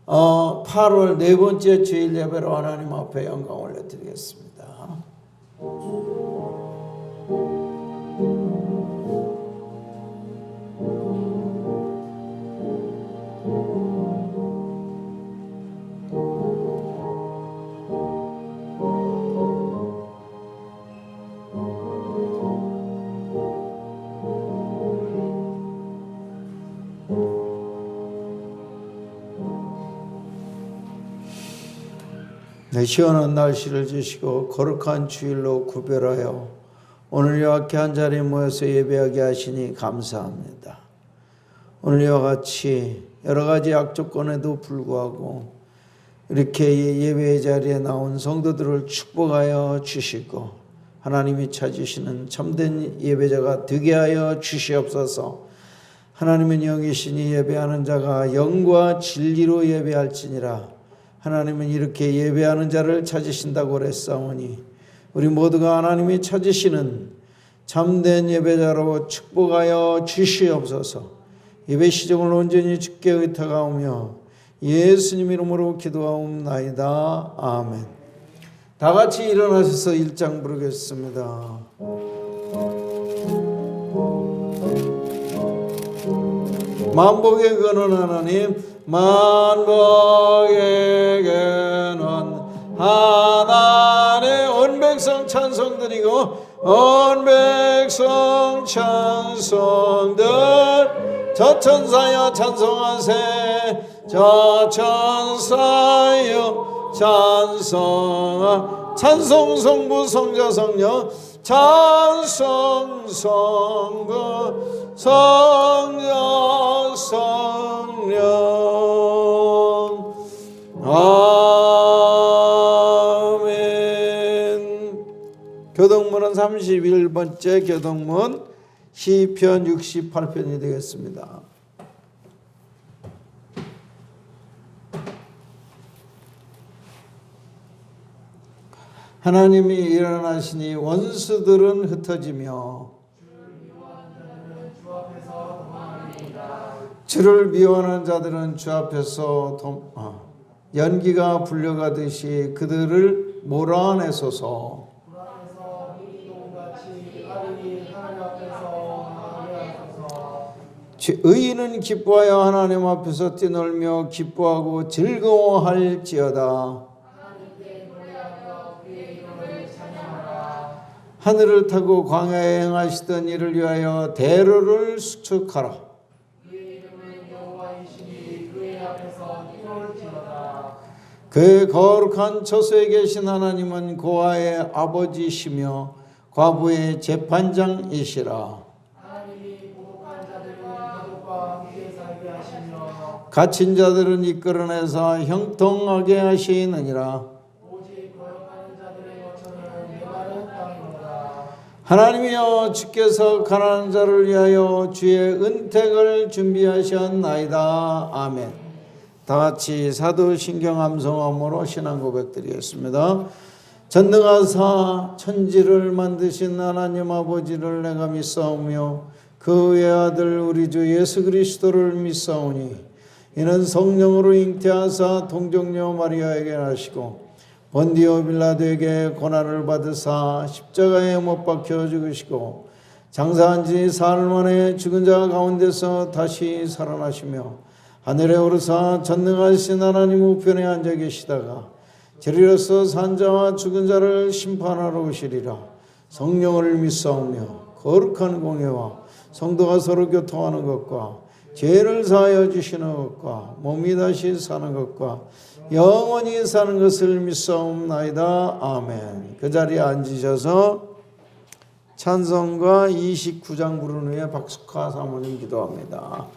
8월 네 번째 주일 예배로 하나님 앞에 영광 올려드리겠습니다. 네, 시원한 날씨를 주시고 거룩한 주일로 구별하여 오늘 이와 같이 한 자리에 모여서 예배하게 하시니 감사합니다. 오늘 이와 같이 여러 가지 악조건에도 불구하고 이렇게 예배의 자리에 나온 성도들을 축복하여 주시고 하나님이 찾으시는 참된 예배자가 되게 하여 주시옵소서. 하나님은 영이시니 예배하는 자가 영과 진리로 예배할지니라. 하나님은 이렇게 예배하는 자를 찾으신다고 그랬사오니 우리 모두가 하나님이 찾으시는 참된 예배자로 축복하여 주시옵소서. 예배 시정을 온전히 주께 의탁하오며 예수님 이름으로 기도하옵나이다. 아멘. 다 같이 일어나셔서 1장 부르겠습니다. 만복의 근원 하나님, 만복의 근원 하나님, 온 백성 찬송드리고 온 백성 찬송들 저 천사여 찬송하세, 저 천사여 찬송하, 찬송 성부 성자 성령 찬송 성부 성자 성령. 아멘. 교동문은 31번째 교동문 시편 68편이 되겠습니다. 하나님이 일어나시니 원수들은 흩어지며 주를 미워하는 자들은 주 앞에서 연기가 불려가듯이 그들을 몰아내소서. 의인은 기뻐하여 하나님 앞에서 뛰놀며 기뻐하고 즐거워할지어다. 하늘을 타고 광야에 행하시던 이를 위하여 대로를 수축하라. 그의 거룩한 처소에 계신 하나님은 고아의 아버지시며 과부의 재판장이시라. 갇힌 자들은 이끌어내서 형통하게 하시느니라. 하나님이여, 주께서 가난한 자를 위하여 주의 은택을 준비하셨나이다. 아멘. 다 같이 사도신경 암송함으로 신앙 고백드리겠습니다. 전능하사 천지를 만드신 하나님 아버지를 내가 믿사오며 그 외아들 우리 주 예수 그리스도를 믿사오니 이는 성령으로 잉태하사 동정녀 마리아에게 나시고 본디오 빌라도에게 고난을 받으사 십자가에 못 박혀 죽으시고 장사한 지 사흘 만에 죽은 자 가운데서 다시 살아나시며 하늘에 오르사 전능하신 하나님 우편에 앉아 계시다가 저리로서 산 자와 죽은 자를 심판하러 오시리라. 성령을 믿사오며 거룩한 공예와 성도가 서로 교통하는 것과 죄를 사하여 주시는 것과 몸이 다시 사는 것과 영원히 사는 것을 믿사옵나이다. 아멘. 그 자리에 앉으셔서 찬송가 29장 부른 후에 박숙화 사모님 기도합니다.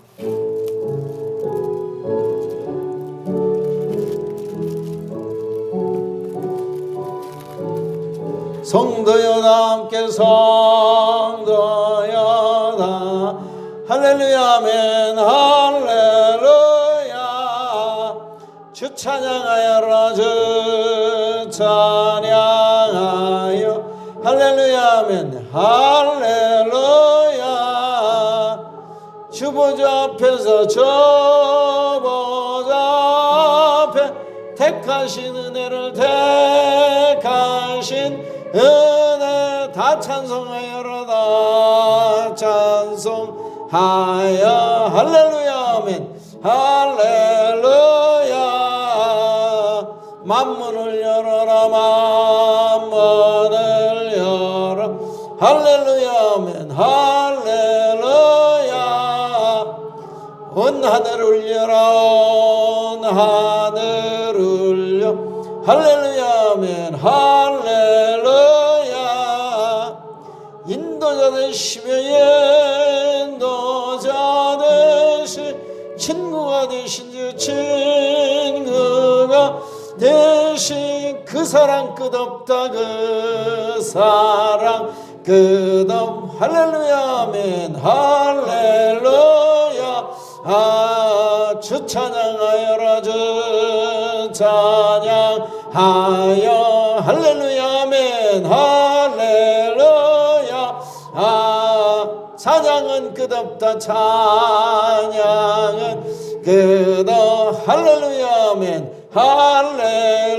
성도여다 함께 성도여다 할렐루야 아멘 할렐루야 주 찬양하여라 주 찬양하여 할렐루야 아멘 할렐루야 주 보좌 앞에서 저 보좌 택하신 은혜를 택하신 은혜 다 찬송하여라 찬송하여 할렐루야 아멘 할렐루야 만문을 열어라 만문을 열어 할렐루야 아멘 할렐루야 온 하늘 울려라 온 하늘 울려 할렐루야 아멘 할렐루야 인도자 되시며 인도자 되시 친구가 되신 주 친구가 대신 그 사랑 끝없다 그 사랑 끝없 할렐루야 아멘 할렐루야 주 찬양하여라 주 찬양하여 할렐루야 아멘 할렐루야 찬양은 끝없다 찬양은 끝없 할렐루야 아멘 할렐루야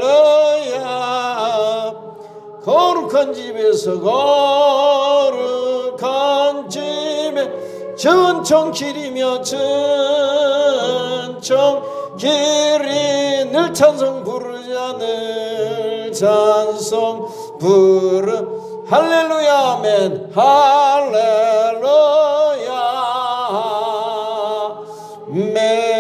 거룩한 집에서 거룩한 집에 전청 길이며 전청 길이 늘 찬송 부르자 늘 찬송 부르 할렐루야 아멘 할렐루야 아멘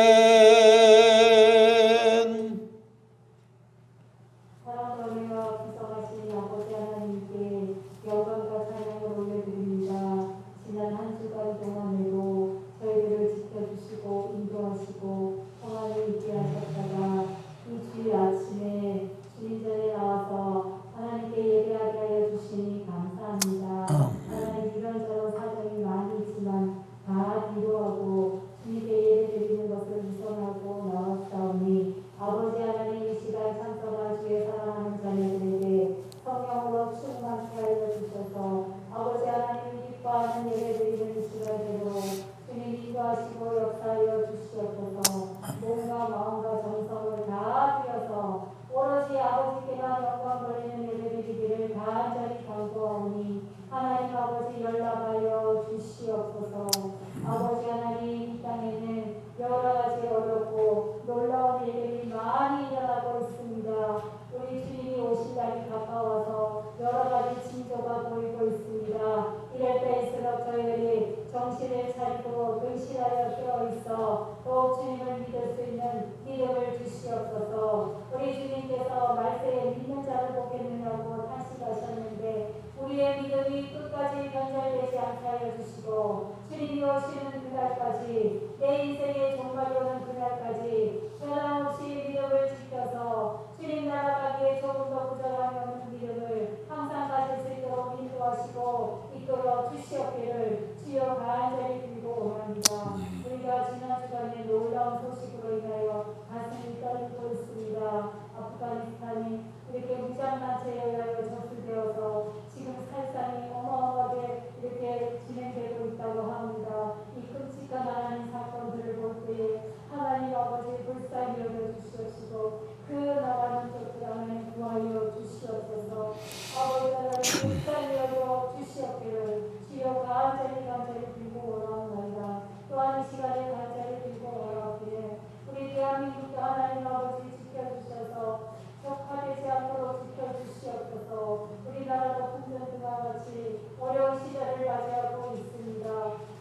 정신을 차리고 근실하여 깨어있어 더욱 주님을 믿을 수 있는 믿음을 주시옵소서. 우리 주님께서 말세에 믿는 자를 보겠느냐고 탄식하셨는데 우리의 믿음이 끝까지 변절되지 않게 하여 주시고 주님이 오시는 그날까지 내 인생의 종말이 오는 그날까지 변함없이 믿음을 지켜서 주님 나라가기에 조금 더 부족함이 없는 믿음을 항상 가질 수 있도록 인도하시고 이끌어 주시옵기를 주여 간절히 빌고 원합니다. 우리가 지난 주간에 놀라운 소식으로 인하여 가슴이 떨리고 있습니다. 아프가니스탄이 이렇게 무장난체에 의하여 접수되어서 지금 살상이 어마어마하게 이렇게 진행되고 있다고 합니다. 이 끔찍한 하나님 사건들을 볼 때에 하나님 아버지 불쌍히 여겨주시옵시고 그 나라는 족들 하나님 구하여 주시옵소서. 아버지 하나님 불쌍히 여겨 주시옵기를 주여 간절히 빌고 원하옵나이다. 또한 이 시간에 간절히 빌고 원하옵기에 우리 대한민국도 하나님 아버지 지켜주셔서 격화되지 않도록 지켜주시옵소서. 우리나라도 흔들과 같이 어려운 시절을 맞이하고 있습니다.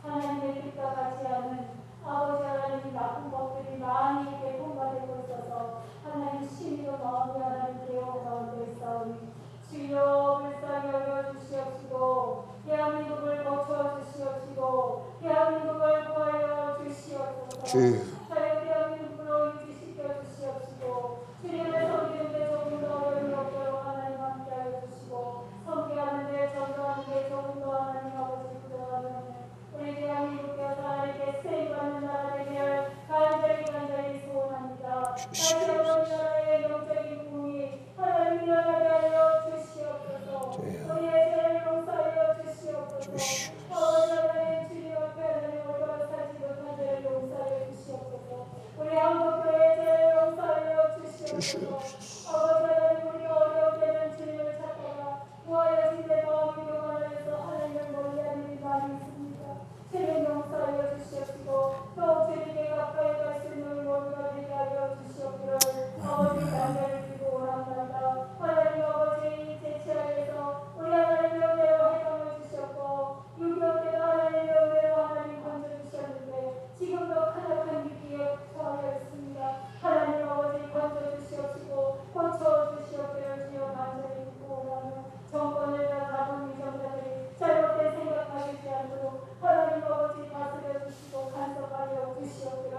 하나님의 뜻과 같지 않은 아버지 하나님 나쁜 것들이 많이 이렇게 통과되고 있어서 하나님 심도 마음이 하나님 괴로운 가운데 있사오니 주여 불쌍히 여겨주시옵시고 대한민국을 거쳐 주시옵시고 대한민국을 구하여 주시옵소서. 자유대한민국으로 유지시켜 주시옵시고 주님을 섬기는데 조금 더 어려움이 없도록 하나님 함께하여 주시고 섬기하는데 전도하는데 조금 더 하나님 아버지 부족하면 우리 대한민국께서 하나님께 세임받는 나라 되기를 간절히 소원합니다. 다시 어려운 나라의 영적인 부흥이 하나님 일어나게 하여 주시옵소서. 우리의 죄를 용서하여 주시옵소서. 아버지 하나님 주님 앞에 하나님 얼굴을 살지 못한 죄를 용서하여 주시옵소서. 우리 한국교회의 죄를 용서하여 주시옵소서. 주시옵소서. 아버지 하나님 우리가 어려울 때는 주님을 찾다가 구하여 주님의 마음을 교만하여서 하나님을 멀리하는 일이 많이 있습니다. 주님 용서하여 주시옵시고 또 주님께 가까이 갈 수 있는 모두가 되게 하여 주시옵기를 아버지 간절히 드리고 원합니다. 하나님 아버지 제치하여서 우리 하나님의 은혜로 해방을 주셨고 6.25 때도 하나님의 은혜로 하나님 건져주셨는데 지금도 가득한 위기에 처하여 있습니다. 하나님 아버지 건져주시옵시고 고쳐주시옵기를 주여 간절히 듣고 원하며 정권을 다 잡은 위정자들이 잘못된 생각하지 않도록 하나님 아버지 다스려 주시고 간섭하여 주시옵기를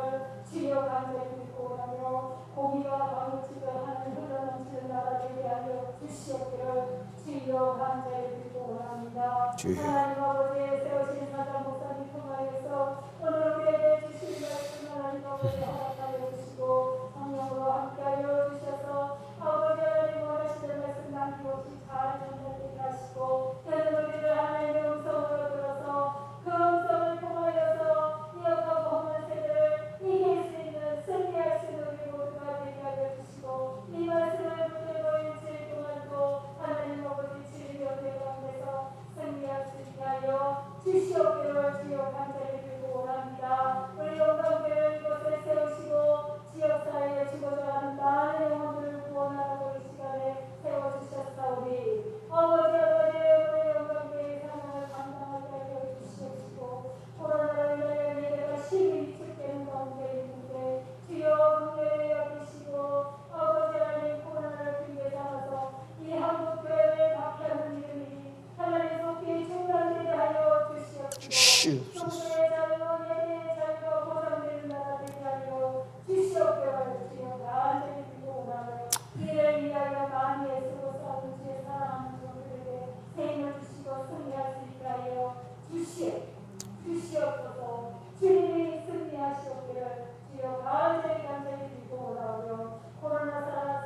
주여 간절히 듣고 원하며 고기가 방울치듯 하는 흘러넘치는 나라 되게 하여 주시옵기를 주여 간절히 듣고 원합니다. 하나님 아버지 세우신 사장 목사님 통하여서 오늘 우리에게 주신 말씀 하나님 아버지 허락하여 주시고 성령으로 함께하여 주셔서 아버지 하나님 원하시는 말씀 남김없이 잘 전달되게 하시고 때는 우리를 하나님의 음성으로 들어서 그 음성을 통하여서 이어가고 없는 세대를 이길 수 있는 승리할 수 있는 우리 모두가 되게 하여 주시고 이 말씀을 붙들고 일주일 동안도 하나님 아버지 주님 옆에 가운데서 승리할 수 있게 하여 주시옵기를 주여 간절히 빌고 원합니다. 우리 영광교회를 이곳에 세우시고 지역사회에 죽어져 하는 많은 영혼들을 구원하라고 이 시간에 세워주셨사오니 아버지 우리 영광교회의 상황을 감당하게 하여 주시옵시고 코로나로 인하여 예배가 심히 위축되는 가운데 있는데 주여 은혜를 여기시고 아버지 하나님 코로나를 핑계 삼아서 이 한국교회를 박해하는 이름이 하나님 속히 중단되게 하여 주시옵시고 성도의 자유, 예배의 자유가 보장되는 나라 되게 하여 주시옵기를 주여 간절히 빌고 원하며 이를 위하여 많이 애쓰고 싸우는 주의 사랑하는 종들에게 세임을 주시고 승리할 수 있게 하여 주시옵소서. 주님이 승리하시옵기를 주여 간절히 빌고 원하며 코로나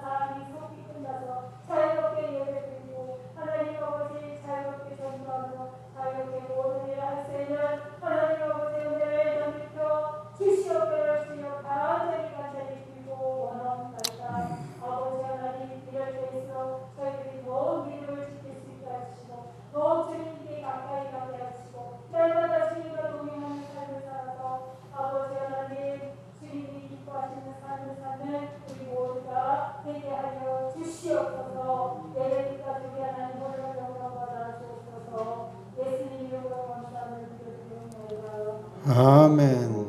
사람이 속히 끝나서 자유롭게 예배드리고 하나님 아버지 자유롭게 전도하며 자유롭게 모든 일을 할 수 있는 하나님 아버지 은혜를 덤비켜 주시옵기를 주여 간절히 빌고 원하옵나이다. 아버지 하나님 이럴 때에서 저희들이 더 믿음을 지킬 수 있게 하시고 더 주님께 가까이 가게 하시고 날마다 주님과 동행하는 삶을 살아서 아버지 하나님 주님이 기뻐하시는 삶을 사는 우리 모두가 되게 하여 주시옵소서. 예배까지 우리 하나님 홀로 영광받아 주옵소서. 예수님 이름으로 감사함을 드리옵나이다. 아멘.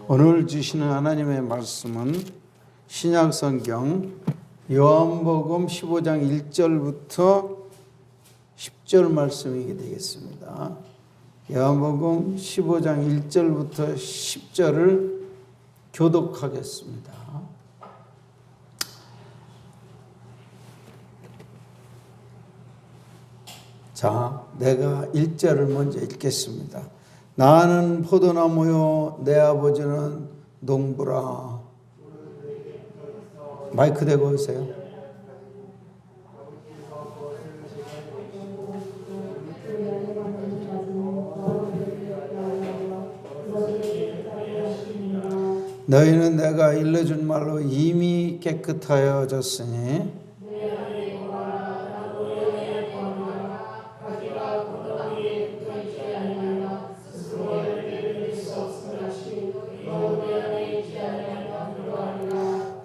오늘 주시는 하나님의 말씀은 신약성경 요한복음 15장 1절부터 10절 말씀이 되겠습니다. 요한복음 15장 1절부터 10절을 교독하겠습니다. 자, 내가 1절을 먼저 읽겠습니다. 나는 포도나무요 내 아버지는 농부라. 마이크 대고 오세요. 너희는 내가 일러준 말로 이미 깨끗하여졌으니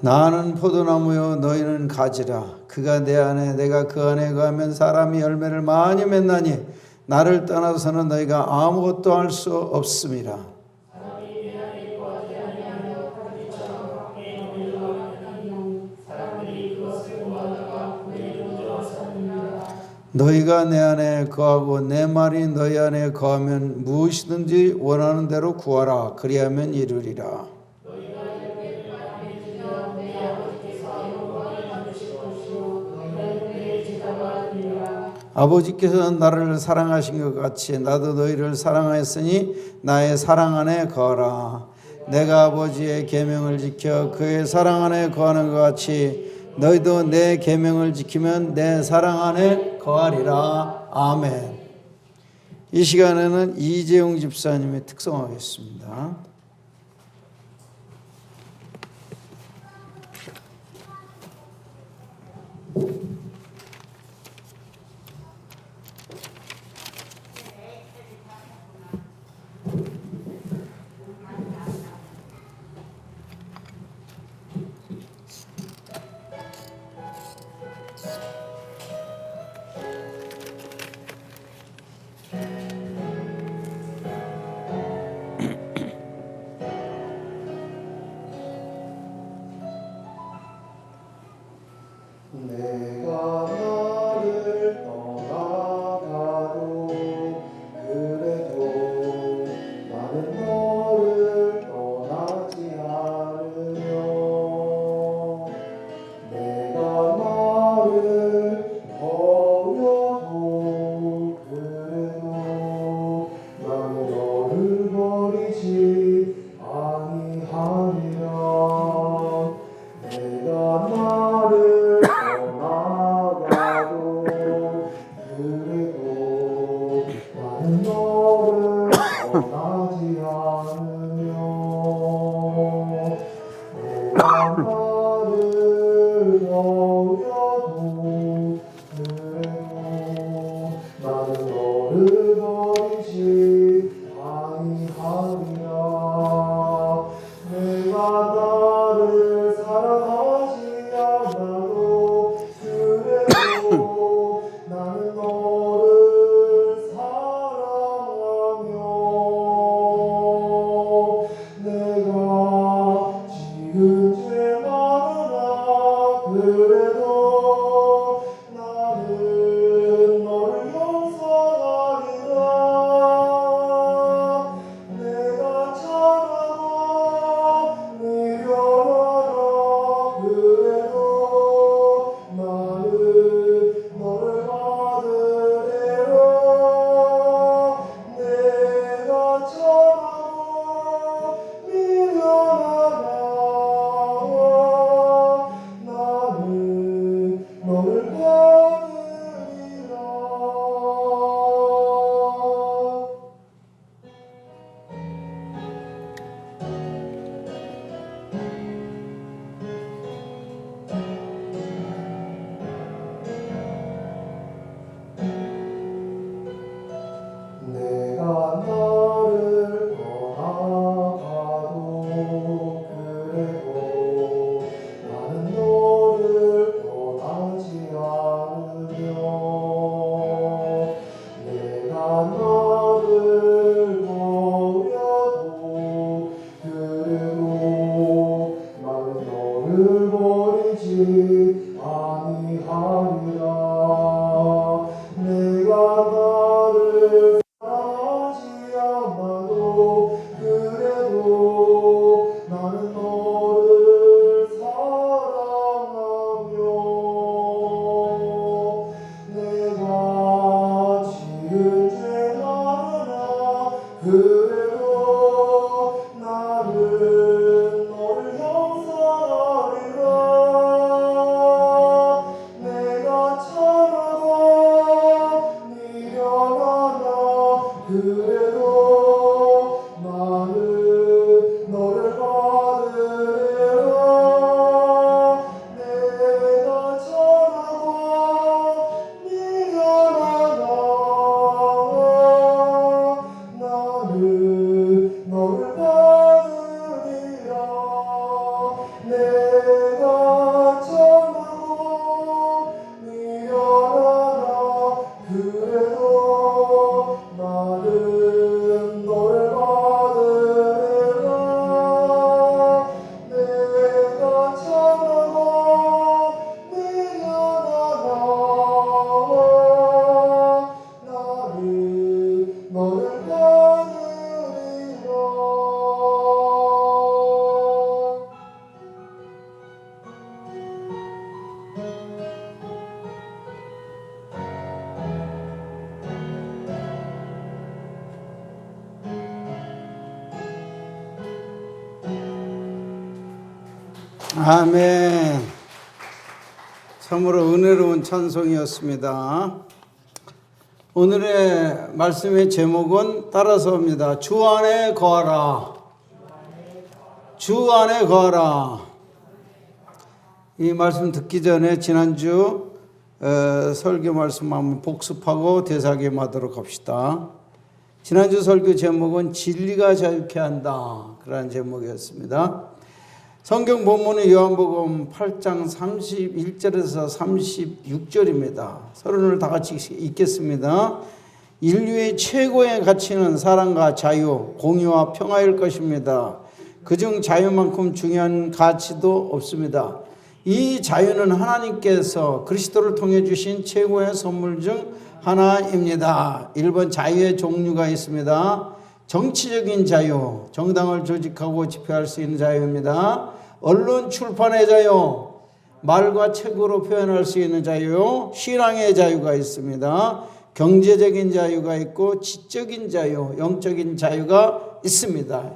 나는 포도나무요 너희는 가지라. 그가 내 안에 내가 그 안에 거하면 사람이 열매를 많이 맺나니 나를 떠나서는 너희가 아무것도 할 수 없음이라. 너희가 내 안에 거하고 내 말이 너희 안에 거하면 무엇이든지 원하는 대로 구하라. 그리하면 이루리라. 아버지께서 나를 사랑하신 것 같이 나도 너희를 사랑하였으니 나의 사랑 안에 거하라. 내가 아버지의 계명을 지켜 그의 사랑 안에 거하는 것 같이 너희도 내 계명을 지키면 내 사랑 안에 거하리라. 아멘. 이 시간에는 이재용 집사님의 특성하겠습니다. 내가 나를 떠나가도 그래도 나는 너를 떠나지 않으며 내가 나를 버려도 그래도 나는 너를 버리지 아니하리라. 내가 나를 떠나가도 그래도 나는 너를 떠나지 않으며 내가 나를 버려도 그래도 나는 너를 버리지 아니하리라. 내가 나를 사랑하지 않아도 그래도 나는 너를 사랑하며 내가 지은 죄 많으나 그래도 나는 너를 용서하리라. 내가 잘하고 미련하라 그래도 나는 너를 받으리라. 내가 잘하고 미련하라 나는 너를 받으리라. 내가 나를 떠나가도 그래도 나는 너를 떠나지 않으며 내가 나를 버려도 그래도 나는 너를 버리지 아니하리라. 내가 나를 사랑하지 않아도 그래도 나는 너를 사랑하며 내가 지은 죄 많으나 그래도 나는 너를 용서하리라. 내가 참하고 미련하나 그래도 나는 너를 받으리라. 내가 참하고 미련하나 나는 너를 받으리라. 내가 참하고 미련하나 그래도 나는 너를 받으리라. 내가 참하고 미련하나 나는 너를 받으리라. 아멘. 참으로 은혜로운 찬송이었습니다. 오늘의 말씀의 제목은 따라서입니다. 주 안에 거하라. 주 안에 거하라. 이 말씀 듣기 전에 지난주 설교 말씀 한번 복습하고 되새김하도록 합시다. 지난주 설교 제목은 진리가 자유케 한다. 그런 제목이었습니다. 성경 본문은 요한복음 8장 31절에서 36절입니다. 서론을 다 같이 읽겠습니다. 인류의 최고의 가치는 사랑과 자유, 공유와 평화일 것입니다. 그중 자유만큼 중요한 가치도 없습니다. 이 자유는 하나님께서 그리스도를 통해 주신 최고의 선물 중 하나입니다. 1번 자유의 종류가 있습니다. 정치적인 자유, 정당을 조직하고 집회할 수 있는 자유입니다. 언론 출판의 자유, 말과 책으로 표현할 수 있는 자유, 신앙의 자유가 있습니다. 경제적인 자유가 있고 지적인 자유, 영적인 자유가 있습니다.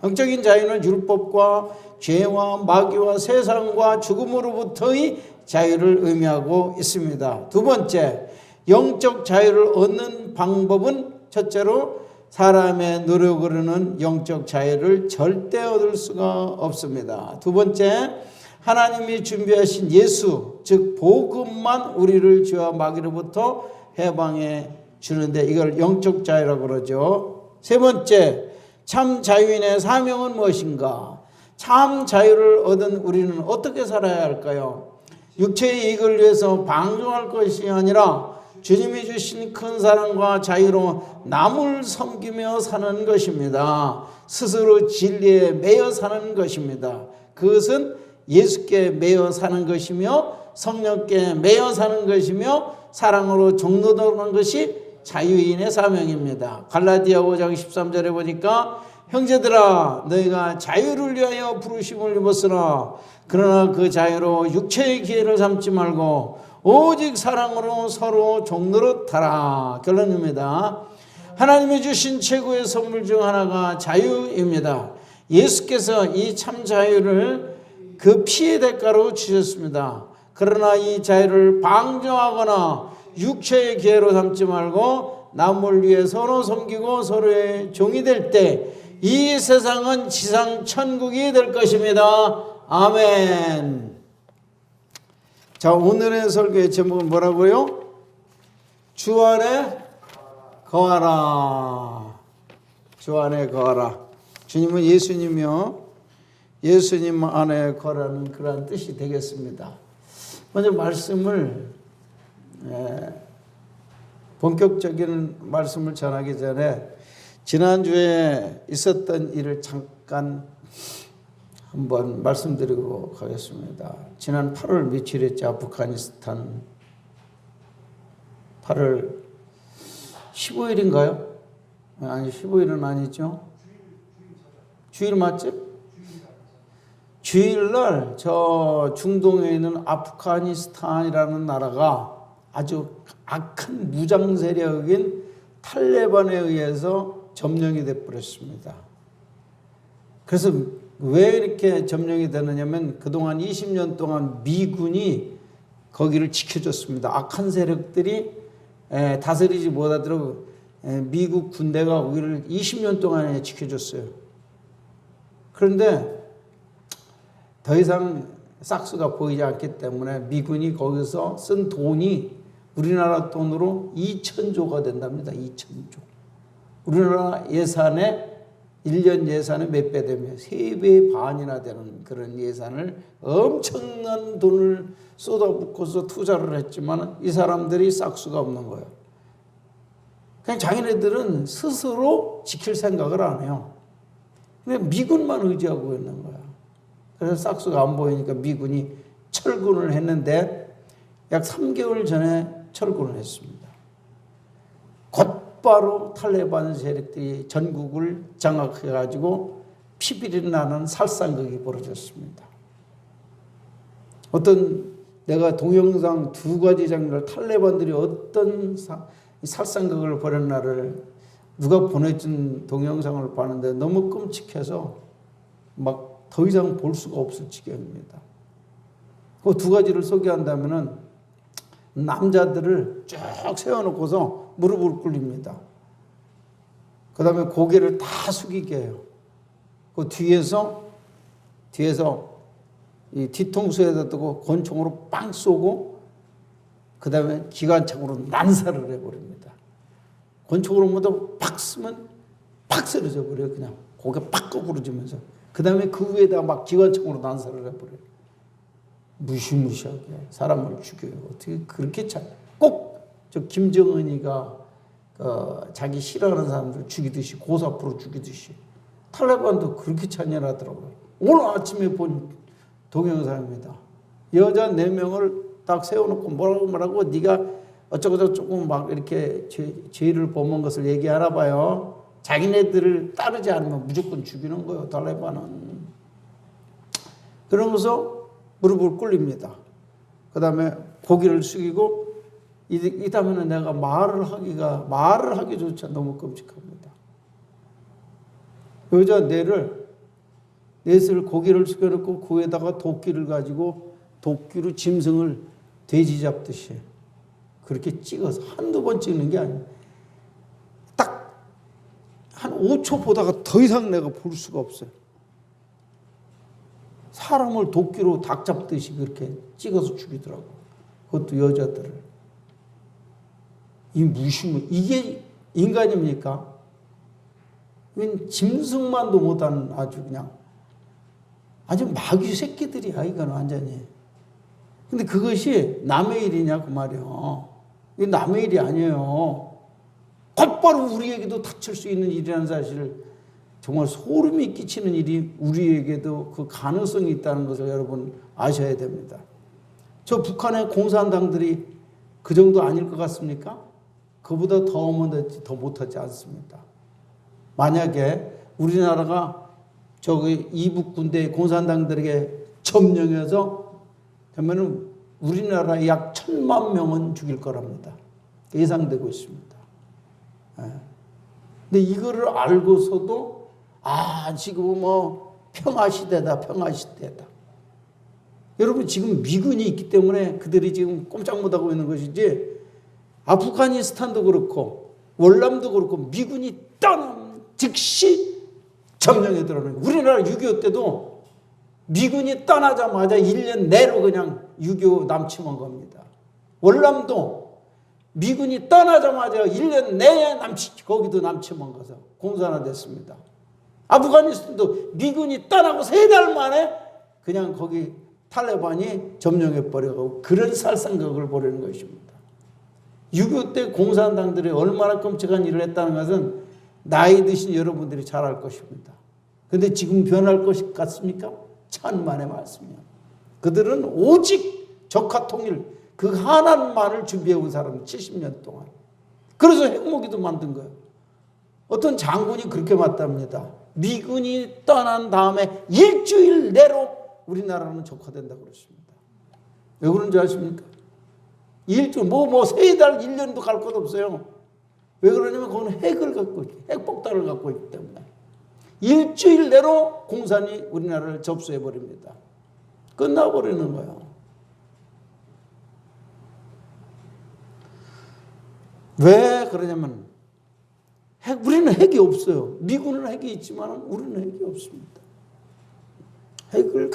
영적인 자유는 율법과 죄와 마귀와 세상과 죽음으로부터의 자유를 의미하고 있습니다. 두 번째, 영적 자유를 얻는 방법은 첫째로 사람의 노력으로는 영적 자유를 절대 얻을 수가 없습니다. 두 번째, 하나님이 준비하신 예수, 즉 복음만 우리를 죄와 마귀로부터 해방해 주는데 이걸 영적 자유라고 그러죠. 세 번째, 참 자유인의 사명은 무엇인가? 참 자유를 얻은 우리는 어떻게 살아야 할까요? 육체의 이익을 위해서 방종할 것이 아니라 주님이 주신 큰 사랑과 자유로 남을 섬기며 사는 것입니다. 스스로 진리에 매여 사는 것입니다. 그것은 예수께 매여 사는 것이며 성령께 매여 사는 것이며 사랑으로 종로도는 것이 자유인의 사명입니다. 갈라디아 5장 13절에 보니까 형제들아 너희가 자유를 위하여 부르심을 입었으나 그러나 그 자유로 육체의 기회를 삼지 말고 오직 사랑으로 서로 종노릇하라. 결론입니다. 하나님이 주신 최고의 선물 중 하나가 자유입니다. 예수께서 이 참 자유를 그 피의 대가로 주셨습니다. 그러나 이 자유를 방종하거나 육체의 기회로 삼지 말고 남을 위해 서로 섬기고 서로의 종이 될 때 이 세상은 지상 천국이 될 것입니다. 아멘. 자, 오늘의 설교의 제목은 뭐라고요? 주 안에 거하라. 주 안에 거하라. 주님은 예수님이요. 예수님 안에 거하라는 그러한 뜻이 되겠습니다. 먼저 말씀을 본격적인 말씀을 전하기 전에 지난주에 있었던 일을 잠깐 한번 말씀드리고 가겠습니다. 지난 8월 며칠이었죠. 아프가니스탄 8월 15일인가요? 아니 15일은 아니죠. 주일 맞죠? 주일날 저 중동에 있는 아프가니스탄이라는 나라가 아주 악한 무장 세력인 탈레반에 의해서 점령이 되어버렸습니다. 그래서 왜 이렇게 점령이 되느냐면 그동안 20년 동안 미군이 거기를 지켜줬습니다. 악한 세력들이 다스리지 못하도록 미국 군대가 거기를 20년 동안에 지켜줬어요. 그런데 더 이상 싹수가 보이지 않기 때문에 미군이 거기서 쓴 돈이 우리나라 돈으로 2,000조가 된답니다. 2,000조. 우리나라 예산에 1년 예산에 몇 배 되면 3배 반이나 되는 그런 예산을 엄청난 돈을 쏟아붓고서 투자를 했지만 이 사람들이 싹수가 없는 거예요. 그냥 자기네들은 스스로 지킬 생각을 안 해요. 근데 미군만 의지하고 있는 거야. 그래서 싹수가 안 보이니까 미군이 철군을 했는데 약 3개월 전에 철군을 했습니다. 곧바로 탈레반 세력들이 전국을 장악해가지고 피비린 나는 살상극이 벌어졌습니다. 어떤 내가 동영상 2가지 장면을 탈레반들이 어떤 살상극을 벌였나를 누가 보내준 동영상을 봤는데 너무 끔찍해서 막 더 이상 볼 수가 없을 지경입니다. 그 두 가지를 소개한다면은 남자들을 쭉 세워놓고서 무릎을 꿇립니다. 그 다음에 고개를 다 숙이게 해요. 그 뒤에서 이 뒤통수에다 두고 권총으로 빵 쏘고 그 다음에 기관총으로 난사를 해버립니다. 권총으로 모두 팍 쓰면 팍 쓰러져 버려요. 그냥 고개 팍 거꾸러지면서. 그 다음에 그 위에다 막 기관총으로 난사를 해버려요. 무시무시하게 사람을 죽여요. 어떻게 그렇게 꼭 저 김정은이가 자기 싫어하는 사람들 죽이듯이 고사프로 죽이듯이 탈레반도 그렇게 찬열하더라고요. 오늘 아침에 본 동영상입니다. 여자 4명을 딱 세워놓고 뭐라고 네가 어쩌고저쩌고 막 이렇게 죄를 범한 것을 얘기하나 봐요. 자기네들을 따르지 않으면 무조건 죽이는 거예요. 탈레반은. 그러면서 무릎을 꿇립니다. 그 다음에 고개를 숙이고 이 다음에는 내가 말을 하기조차 너무 끔찍합니다. 여자 넷을 고개를 숙여놓고 그 위에다가 도끼를 가지고 도끼로 짐승을 돼지 잡듯이 그렇게 찍어서 한두 번 찍는 게 아니에요. 딱 한 5초 보다가 더 이상 내가 볼 수가 없어요. 사람을 도끼로 닭 잡듯이 그렇게 찍어서 죽이더라고. 그것도 여자들을. 이게 인간입니까? 이건 짐승만도 못하는 아주 마귀 새끼들이야, 이건 완전히. 근데 그것이 남의 일이냐, 그 말이에요. 이게 남의 일이 아니에요. 곧바로 우리에게도 닥칠 수 있는 일이라는 사실을 정말 소름이 끼치는 일이 우리에게도 그 가능성이 있다는 것을 여러분 아셔야 됩니다. 저 북한의 공산당들이 그 정도 아닐 것 같습니까? 그보다 더 못하지 않습니다. 만약에 우리나라가 저기 이북 군대 공산당들에게 점령해서 되면은 우리나라 약 1,000만 명은 죽일 거랍니다. 예상되고 있습니다. 근데 이거를 알고서도 지금 평화시대다. 여러분 지금 미군이 있기 때문에 그들이 지금 꼼짝 못하고 있는 것이지 아프가니스탄도 그렇고 월남도 그렇고 미군이 떠나면 즉시 점령에 들어오는 거예요. 우리나라 6.25 때도 미군이 떠나자마자 1년 내로 그냥 6.25 남침한 겁니다. 월남도 미군이 떠나자마자 1년 내에 거기도 남침한 거서 공산화됐습니다. 아프가니스탄도 미군이 떠나고 3달 만에 그냥 거기 탈레반이 점령해버려가고 그런 살상극을 벌이는 것입니다. 6.25 때 공산당들이 얼마나 끔찍한 일을 했다는 것은 나이 드신 여러분들이 잘 알 것입니다. 그런데 지금 변할 것 같습니까? 천만의 말씀이요. 그들은 오직 적화통일 그 하나만을 준비해온 사람 70년 동안. 그래서 핵무기도 만든 거예요. 어떤 장군이 그렇게 말합니다. 미군이 떠난 다음에 일주일 내로 우리나라는 적화된다고 그랬습니다. 왜 그런지 아십니까? 일주일, 3달, 1년도 갈 것 없어요. 왜 그러냐면 그건 핵폭탄을 갖고 있기 때문에. 일주일 내로 공산이 우리나라를 접수해버립니다. 끝나버리는 거예요. 왜 그러냐면 우리는 핵이 없어요. 미군은 핵이 있지만 우리는 핵이 없습니다. 핵을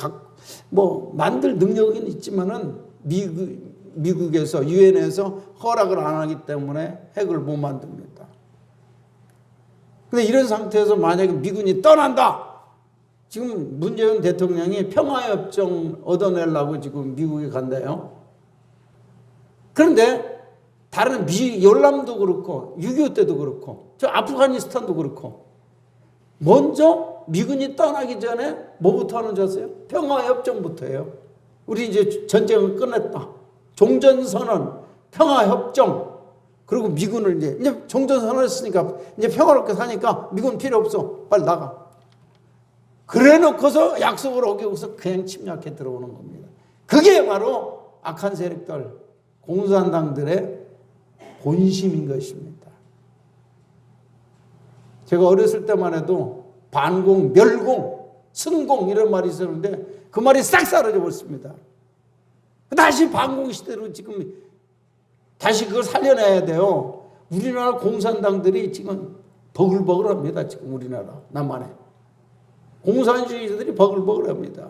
만들 능력은 있지만은 미국에서 유엔에서 허락을 안 하기 때문에 핵을 못 만듭니다. 근데 이런 상태에서 만약에 미군이 떠난다. 지금 문재인 대통령이 평화협정 얻어내려고 지금 미국에 간대요. 그런데 다른 열남도 그렇고 6.25 때도 그렇고 저 아프가니스탄도 그렇고 먼저 미군이 떠나기 전에 뭐부터 하는 줄 아세요? 평화협정부터 해요. 우리 이제 전쟁을 끝냈다. 종전선언, 평화협정, 그리고 미군을 이제 종전선언 했으니까 이제 평화롭게 사니까 미군 필요 없어. 빨리 나가. 그래 놓고서 약속을 어기고서 그냥 침략해 들어오는 겁니다. 그게 바로 악한 세력들, 공산당들의 본심인 것입니다. 제가 어렸을 때만 해도 반공, 멸공, 승공 이런 말이 있었는데 그 말이 싹 사라져 버렸습니다. 다시 반공시대로 지금 다시 그걸 살려내야 돼요. 우리나라 공산당들이 지금 버글버글합니다. 지금 우리나라 남한에 공산주의자들이 버글버글합니다.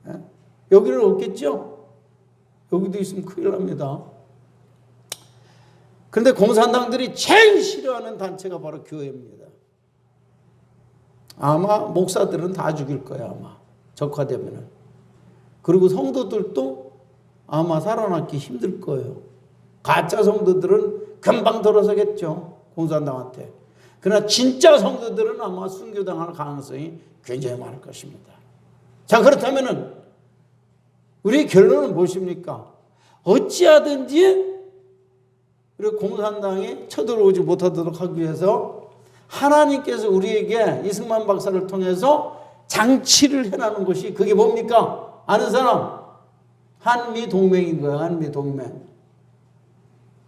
예? 여기는 없겠죠? 여기도 있으면 큰일 납니다. 그런데 공산당들이 제일 싫어하는 단체가 바로 교회입니다. 아마 목사들은 다 죽일 거야, 아마 적화되면은. 그리고 성도들도 아마 살아남기 힘들 거예요. 가짜 성도들은 금방 돌아서겠죠, 공산당한테. 그러나 진짜 성도들은 아마 순교당할 가능성이 굉장히 많을 것입니다. 자, 그렇다면은 우리 결론은 무엇입니까? 어찌하든지 우리 공산당이 쳐들어오지 못하도록 하기 위해서 하나님께서 우리에게 이승만 박사를 통해서 장치를 해나는 것이 그게 뭡니까? 아는 사람? 한미동맹인 거예요. 한미동맹.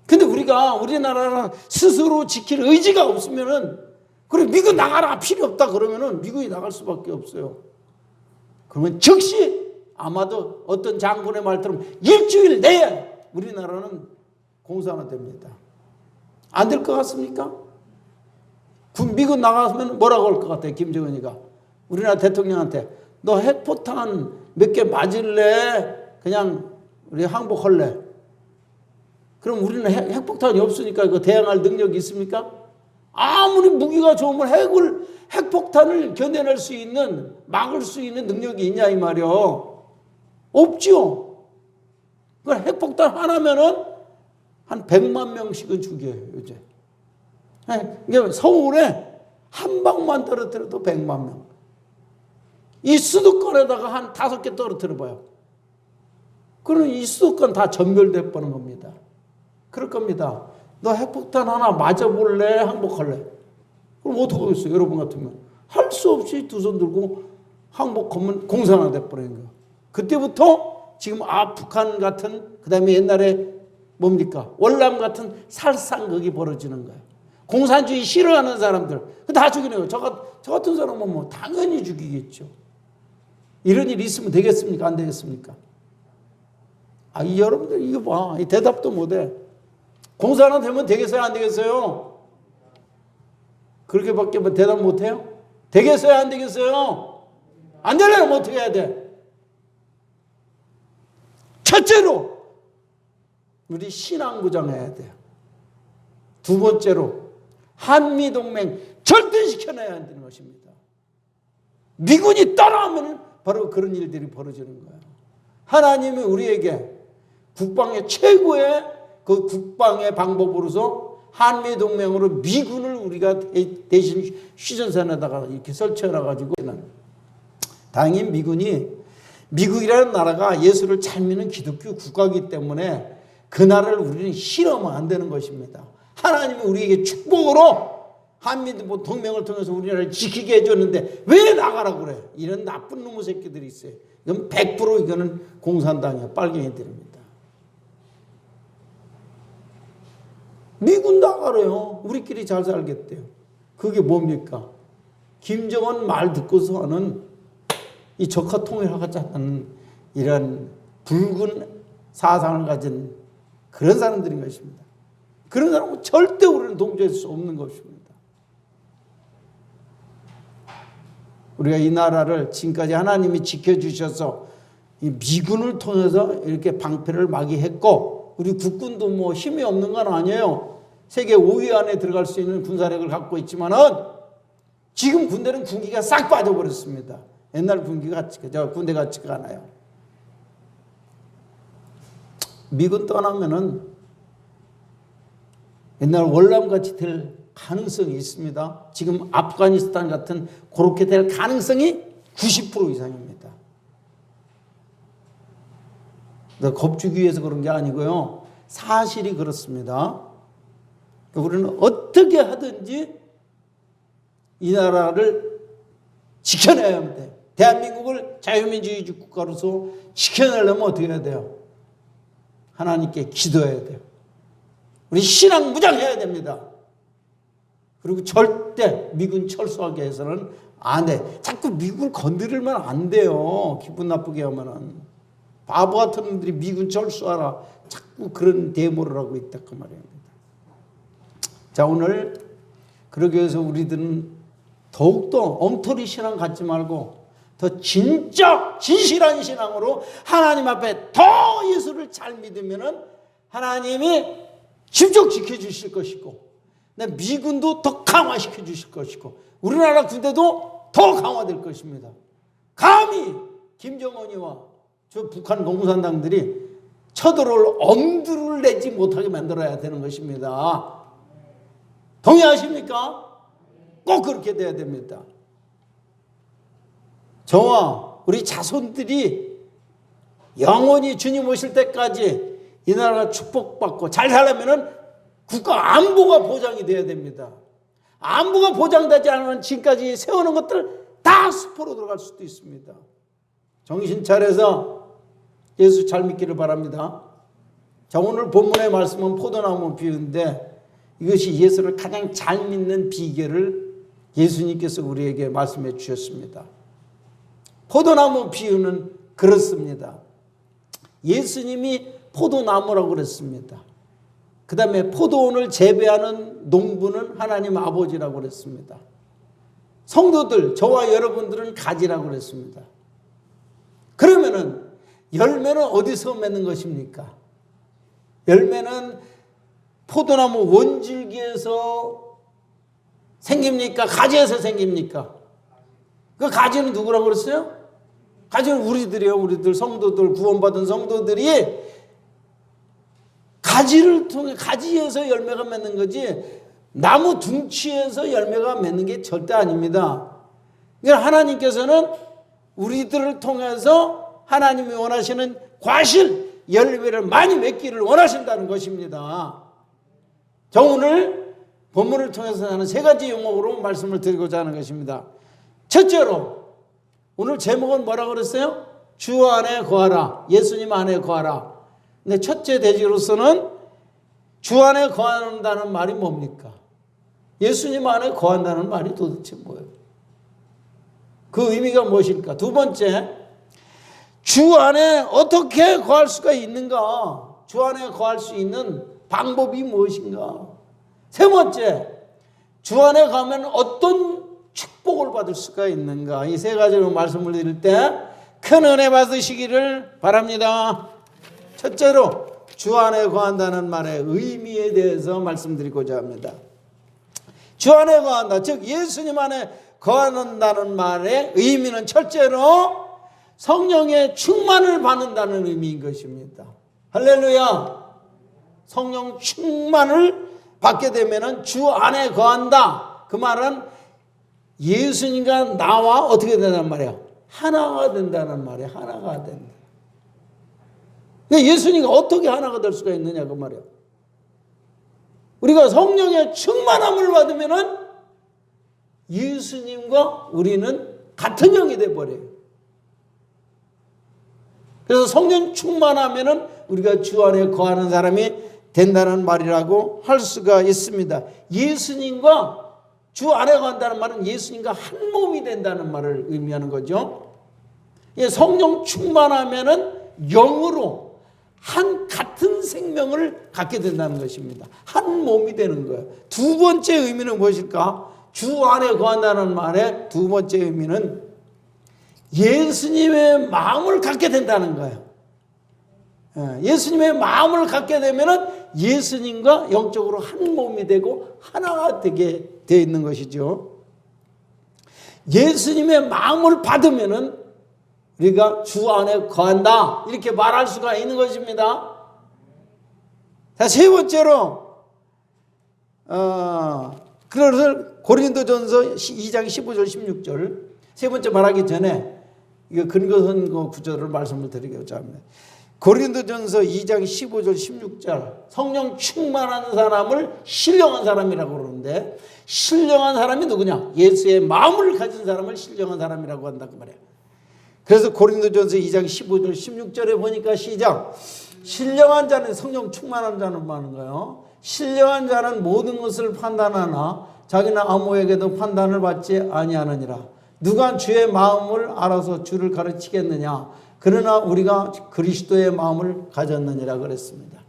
근데 우리나라는 스스로 지킬 의지가 없으면은, 그래, 미국 나가라, 필요 없다 그러면은 미국이 나갈 수밖에 없어요. 그러면 즉시 아마도 어떤 장군의 말처럼 일주일 내에 우리나라는 공산화됩니다. 안 될 것 같습니까? 미국 나가면 뭐라고 할 것 같아요, 김정은이가? 우리나라 대통령한테 너 핵포탄 몇 개 맞을래? 그냥 우리 항복할래? 그럼 우리는 핵폭탄이 없으니까 이거 대항할 능력이 있습니까? 아무리 무기가 좋으면 핵폭탄을 견뎌낼 수 있는, 막을 수 있는 능력이 있냐 이 말이요. 없죠. 그러니까 핵폭탄 하나면은 한 100만 명씩은 죽여요, 요새. 그러니까 서울에 한 방만 떨어뜨려도 100만 명. 이 수도권에다가 한 5개 떨어뜨려 봐요. 그럼 이 수도권 다 전멸돼 버는 겁니다. 그럴 겁니다. 너 핵폭탄 하나 맞아볼래? 항복할래? 그럼 어떻게 하겠어요? 여러분 같으면 할 수 없이 두 손 들고 항복하면 공산화돼 버리는 거예요. 그때부터 지금 북한 같은, 그 다음에 옛날에 뭡니까? 월남 같은 살상극이 벌어지는 거예요. 공산주의 싫어하는 사람들 다 죽이는 거예요. 저 같은 사람은 뭐 당연히 죽이겠죠. 이런 일이 있으면 되겠습니까? 안 되겠습니까? 이 여러분들 이거 봐. 이 대답도 못해. 공산화 되면 되겠어요? 안 되겠어요? 그렇게밖에 대답 못해요? 되겠어요? 안 되겠어요? 안 되려면 어떻게 해야 돼? 첫째로 우리 신앙 구장해야 돼요. 두 번째로 한미동맹 절대 지켜내야 한다는 것입니다. 미군이 따라하면 바로 그런 일들이 벌어지는 거예요. 하나님이 우리에게 국방의 최고의 그 국방의 방법으로서 한미동맹으로 미군을 우리가 대신 휴전선에다가 이렇게 설치해놔가지고, 당연히 미국이라는 나라가 예수를 잘 믿는 기독교 국가이기 때문에 그 나라를 우리는 싫어하면 안 되는 것입니다. 하나님이 우리에게 축복으로 한미동맹을 통해서 우리나라를 지키게 해줬는데 왜 나가라고 그래? 이런 나쁜 놈의 새끼들이 있어요. 이건 100% 이거는 공산당이야. 빨갱이들입니다. 미군 나가래요. 우리끼리 잘 살겠대요. 그게 뭡니까? 김정은 말 듣고서 하는 이 적화 통일하자는 이런 붉은 사상을 가진 그런 사람들인 것입니다. 그런 사람은 절대 우리는 동조할 수 없는 것입니다. 우리가 이 나라를 지금까지 하나님이 지켜주셔서 이 미군을 통해서 이렇게 방패를 마기했고, 우리 국군도 뭐 힘이 없는 건 아니에요. 세계 5위 안에 들어갈 수 있는 군사력을 갖고 있지만은 지금 군대는 군기가 싹 빠져버렸습니다. 옛날 군대 같지가 않아요. 미군 떠나면은 옛날 월남같이 될 가능성이 있습니다. 지금 아프가니스탄 같은 그렇게 될 가능성이 90% 이상입니다. 겁주기 위해서 그런 게 아니고요. 사실이 그렇습니다. 우리는 어떻게 하든지 이 나라를 지켜내야 합니다. 대한민국을 자유민주주의 국가로서 지켜내려면 어떻게 해야 돼요? 하나님께 기도해야 돼요. 우리 신앙 무장해야 됩니다. 그리고 절대 미군 철수하게 해서는 안 돼. 자꾸 미국을 건드리면 안 돼요. 기분 나쁘게 하면은. 바보 같은 놈들이 미군 철수하라 자꾸 그런 데모를 하고 있다 그 말입니다. 자, 오늘 그러기 위해서 우리들은 더욱더 엉터리 신앙 갖지 말고 더 진짜 진실한 신앙으로 하나님 앞에 더 예수를 잘 믿으면은 하나님이 직접 지켜주실 것이고, 미군도 더 강화시켜 주실 것이고, 우리나라 군대도 더 강화될 것입니다. 감히 김정은이와 저 북한 공산당들이 쳐들어올 엄두를 내지 못하게 만들어야 되는 것입니다. 동의하십니까? 꼭 그렇게 돼야 됩니다. 저와 우리 자손들이 영원히 주님 오실 때까지 이 나라가 축복받고 잘 살려면은 국가 안보가 보장이 돼야 됩니다. 안보가 보장되지 않으면 지금까지 세우는 것들 다 수포로 들어갈 수도 있습니다. 정신 차려서 예수 잘 믿기를 바랍니다. 자, 오늘 본문의 말씀은 포도나무 비유인데 이것이 예수를 가장 잘 믿는 비결을 예수님께서 우리에게 말씀해 주셨습니다. 포도나무 비유는 그렇습니다. 예수님이 포도나무라고 그랬습니다. 그 다음에 포도원을 재배하는 농부는 하나님 아버지라고 그랬습니다. 성도들, 저와 여러분들은 가지라고 그랬습니다. 그러면은 열매는 어디서 맺는 것입니까? 열매는 포도나무 원줄기에서 생깁니까? 가지에서 생깁니까? 그 가지는 누구라고 그랬어요? 가지는 우리들이에요. 우리들 성도들, 구원받은 성도들이 가지를 통해, 가지에서 열매가 맺는 거지 나무 둥치에서 열매가 맺는 게 절대 아닙니다. 그러니까 하나님께서는 우리들을 통해서 하나님이 원하시는 과실, 열매를 많이 맺기를 원하신다는 것입니다. 저 오늘 본문을 통해서 하는 세 가지 용어로 말씀을 드리고자 하는 것입니다. 첫째로 오늘 제목은 뭐라고 그랬어요? 주 안에 거하라. 예수님 안에 거하라. 근데 첫째 대지로서는 주 안에 거한다는 말이 뭡니까? 예수님 안에 거한다는 말이 도대체 뭐예요? 그 의미가 무엇일까? 두 번째, 주 안에 어떻게 거할 수가 있는가? 주 안에 거할 수 있는 방법이 무엇인가? 세 번째, 주 안에 가면 어떤 축복을 받을 수가 있는가? 이 세 가지로 말씀을 드릴 때 큰 은혜 받으시기를 바랍니다. 첫째로 주 안에 거한다는 말의 의미에 대해서 말씀드리고자 합니다. 주 안에 거한다, 즉 예수님 안에 거한다는 말의 의미는 첫째로 성령의 충만을 받는다는 의미인 것입니다. 할렐루야. 성령 충만을 받게 되면 주 안에 거한다. 그 말은 예수님과 나와 어떻게 된다는 말이야? 하나가 된다는 말이야. 하나가 된다. 예수님과 어떻게 하나가 될 수가 있느냐 그 말이야. 우리가 성령의 충만함을 받으면은 예수님과 우리는 같은 영이 돼 버려요. 그래서 성령 충만하면은 우리가 주 안에 거하는 사람이 된다는 말이라고 할 수가 있습니다. 예수님과 주 안에 거한다는 말은 예수님과 한 몸이 된다는 말을 의미하는 거죠. 성령 충만하면은 영으로 한 같은 생명을 갖게 된다는 것입니다. 한 몸이 되는 거예요. 두 번째 의미는 무엇일까? 주 안에 거한다는 말의 두 번째 의미는 예수님의 마음을 갖게 된다는 거예요. 예수님의 마음을 갖게 되면 예수님과 영적으로 한 몸이 되고 하나가 되게 되어 있는 것이죠. 예수님의 마음을 받으면 우리가 주 안에 거한다 이렇게 말할 수가 있는 것입니다. 자, 세 번째로 그래서 고린도전서 2장 15절 16절 세 번째 말하기 전에 이거 근거선 구절을 말씀을 드리고자 합니다. 고린도전서 2장 15절 16절 성령 충만한 사람을 신령한 사람이라고 그러는데 신령한 사람이 누구냐? 예수의 마음을 가진 사람을 신령한 사람이라고 한다 그 말이에요. 그래서 고린도전서 2장 15절 16절에 보니까 시작 신령한 자는 성령 충만한 자는 뭐 하는 거예요? 신령한 자는 모든 것을 판단하나 자기는 아무에게도 판단을 받지 아니하느니라. 누가 주의 마음을 알아서 주를 가르치겠느냐? 그러나 우리가 그리스도의 마음을 가졌느니라 그랬습니다.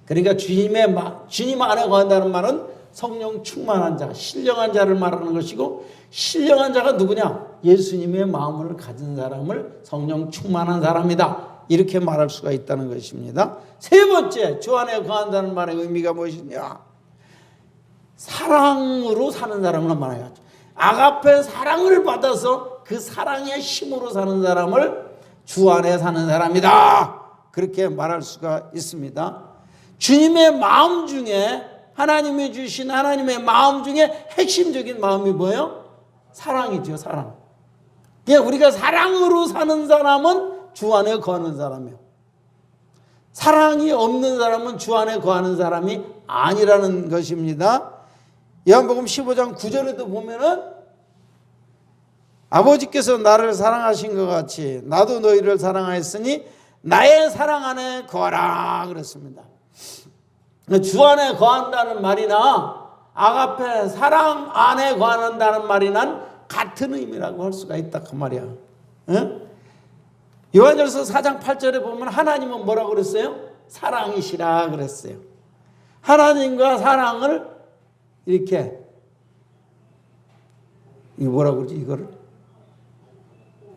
그러니까 주님 안에 거한다는 말은 성령 충만한 자, 신령한 자를 말하는 것이고, 신령한 자가 누구냐? 예수님의 마음을 가진 사람을 성령 충만한 사람이다, 이렇게 말할 수가 있다는 것입니다. 세 번째, 주 안에 거한다는 말의 의미가 무엇이냐? 사랑으로 사는 사람을 말해요. 아가페 사랑을 받아서 그 사랑의 힘으로 사는 사람을 주 안에 사는 사람이다, 그렇게 말할 수가 있습니다. 주님의 마음 중에, 하나님이 주신 하나님의 마음 중에 핵심적인 마음이 뭐예요? 사랑이죠. 사랑. 그러니까 우리가 사랑으로 사는 사람은 주 안에 거하는 사람이에요. 사랑이 없는 사람은 주 안에 거하는 사람이 아니라는 것입니다. 요한복음 15장 9절에도 보면은 아버지께서 나를 사랑하신 것 같이 나도 너희를 사랑하였으니 나의 사랑 안에 거하라 그랬습니다. 주 안에 거한다는 말이나 아가페 사랑 안에 거한다는 말이나 같은 의미라고 할 수가 있다 그 말이야. 응? 요한일서 4장 8절에 보면 하나님은 뭐라고 그랬어요? 사랑이시라 그랬어요. 하나님과 사랑을 이렇게, 이거 뭐라고 그러지? 이거를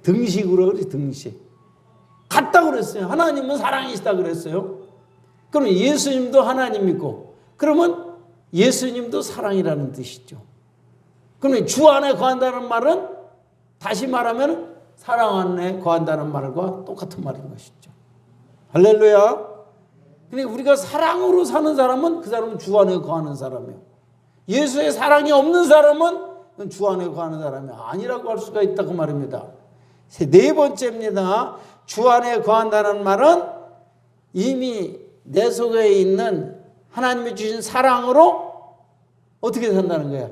등식으로 그러지. 등식 같다고 그랬어요. 하나님은 사랑이시다 그랬어요. 그럼 예수님도 하나님이고, 그러면 예수님도 사랑이라는 뜻이죠. 그러면 주 안에 거한다는 말은 다시 말하면 사랑 안에 거한다는 말과 똑같은 말인 것이죠. 할렐루야. 그러니까 우리가 사랑으로 사는 사람은 그 사람은 주 안에 거하는 사람이에요. 예수의 사랑이 없는 사람은 주 안에 거하는 사람이 아니라고 할 수가 있다 그 말입니다. 네 번째입니다. 주 안에 거한다는 말은 이미 내 속에 있는 하나님이 주신 사랑으로 어떻게 산다는 거야?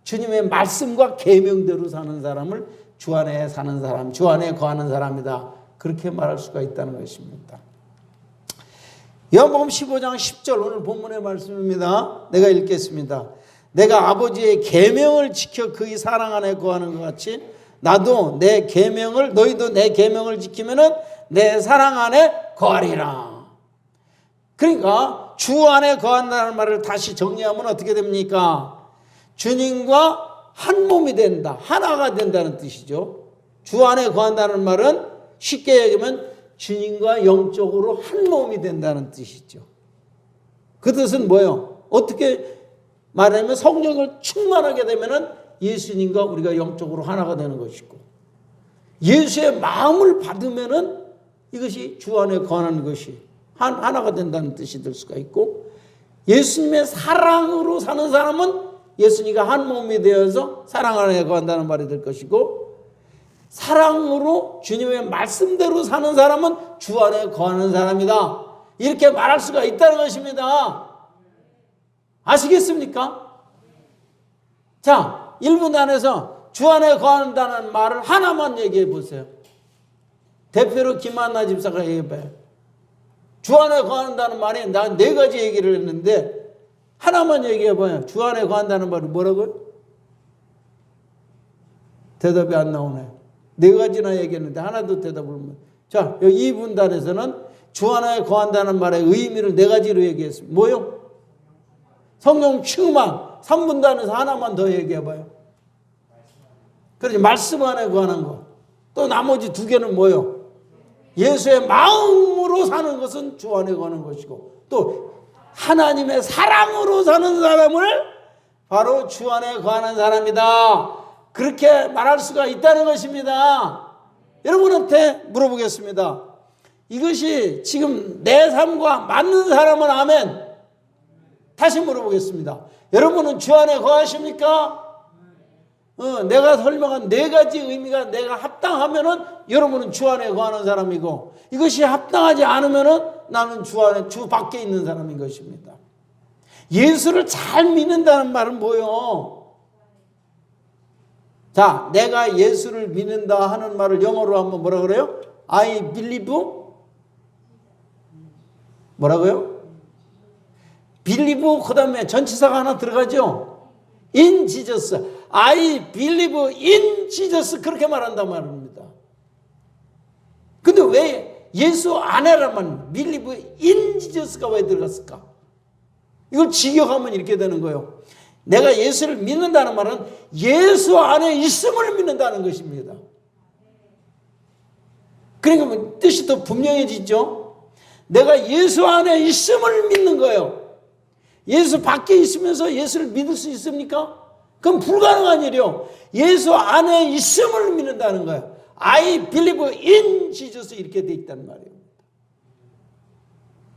주님의 말씀과 계명대로 사는 사람을 주 안에 사는 사람, 주 안에 거하는 사람이다, 그렇게 말할 수가 있다는 것입니다. 요한복음 15장 10절 오늘 본문의 말씀입니다. 내가 읽겠습니다. 내가 아버지의 계명을 지켜 그의 사랑 안에 거하는 것 같이 나도 내 계명을, 너희도 내 계명을 지키면은 내 사랑 안에 거하리라. 그러니까 주 안에 거한다는 말을 다시 정리하면 어떻게 됩니까? 주님과 한 몸이 된다, 하나가 된다는 뜻이죠. 주 안에 거한다는 말은 쉽게 얘기하면 주님과 영적으로 한 몸이 된다는 뜻이죠. 그 뜻은 뭐예요? 어떻게 말하면 성령을 충만하게 되면은 예수님과 우리가 영적으로 하나가 되는 것이고, 예수의 마음을 받으면은 이것이 주 안에 거하는 것이 하나가 된다는 뜻이 될 수가 있고, 예수님의 사랑으로 사는 사람은 예수님과 한 몸이 되어서 사랑 안에 거한다는 말이 될 것이고, 사랑으로 주님의 말씀대로 사는 사람은 주 안에 거하는 사람이다, 이렇게 말할 수가 있다는 것입니다. 아시겠습니까? 자, 1분 안에서 주 안에 거한다는 말을 하나만 얘기해 보세요. 대표로 김한나 집사가 얘기해봐요. 주 안에 거한다는 말이 나 4가지 얘기를 했는데 하나만 얘기해봐요. 주 안에 거한다는 말이 뭐라고요? 대답이 안 나오네요. 4가지나 얘기했는데 하나도 대답을 못. 자, 여기 2분단에서는 주 안에 거한다는 말의 의미를 4가지로 얘기했습니다. 뭐요? 성령 충만. 3분단에서 하나만 더 얘기해봐요. 그렇지, 말씀 안에 거하는 거. 또 나머지 2개는 뭐요? 예수의 마음으로 사는 것은 주 안에 거하는 것이고, 또 하나님의 사랑으로 사는 사람을 바로 주 안에 거하는 사람이다, 그렇게 말할 수가 있다는 것입니다. 여러분한테 물어보겠습니다. 이것이 지금 내 삶과 맞는 사람은 아멘. 다시 물어보겠습니다. 여러분은 주 안에 거하십니까? 내가 설명한 4가지 의미가 내가 합당하면은 여러분은 주 안에 거하는 사람이고, 이것이 합당하지 않으면은 나는 주 안에, 주 밖에 있는 사람인 것입니다. 예수를 잘 믿는다는 말은 뭐예요? 자, 내가 예수를 믿는다 하는 말을 영어로 한번 뭐라 그래요? I believe? 뭐라고요? believe 그 다음에 전치사가 하나 들어가죠? in Jesus. I believe in Jesus, 그렇게 말한단 말입니다. 근데 왜 예수 안에라만 believe in Jesus가 왜 들어갔을까? 이걸 직역하면 이렇게 되는 거예요. 내가 예수를 믿는다는 말은 예수 안에 있음을 믿는다는 것입니다. 그러니까 뭐 뜻이 더 분명해지죠. 내가 예수 안에 있음을 믿는 거예요. 예수 밖에 있으면서 예수를 믿을 수 있습니까? 그럼 불가능한 일이요. 예수 안에 있음을 믿는다는 거예요. I believe in Jesus 이렇게 돼 있단 말이에요.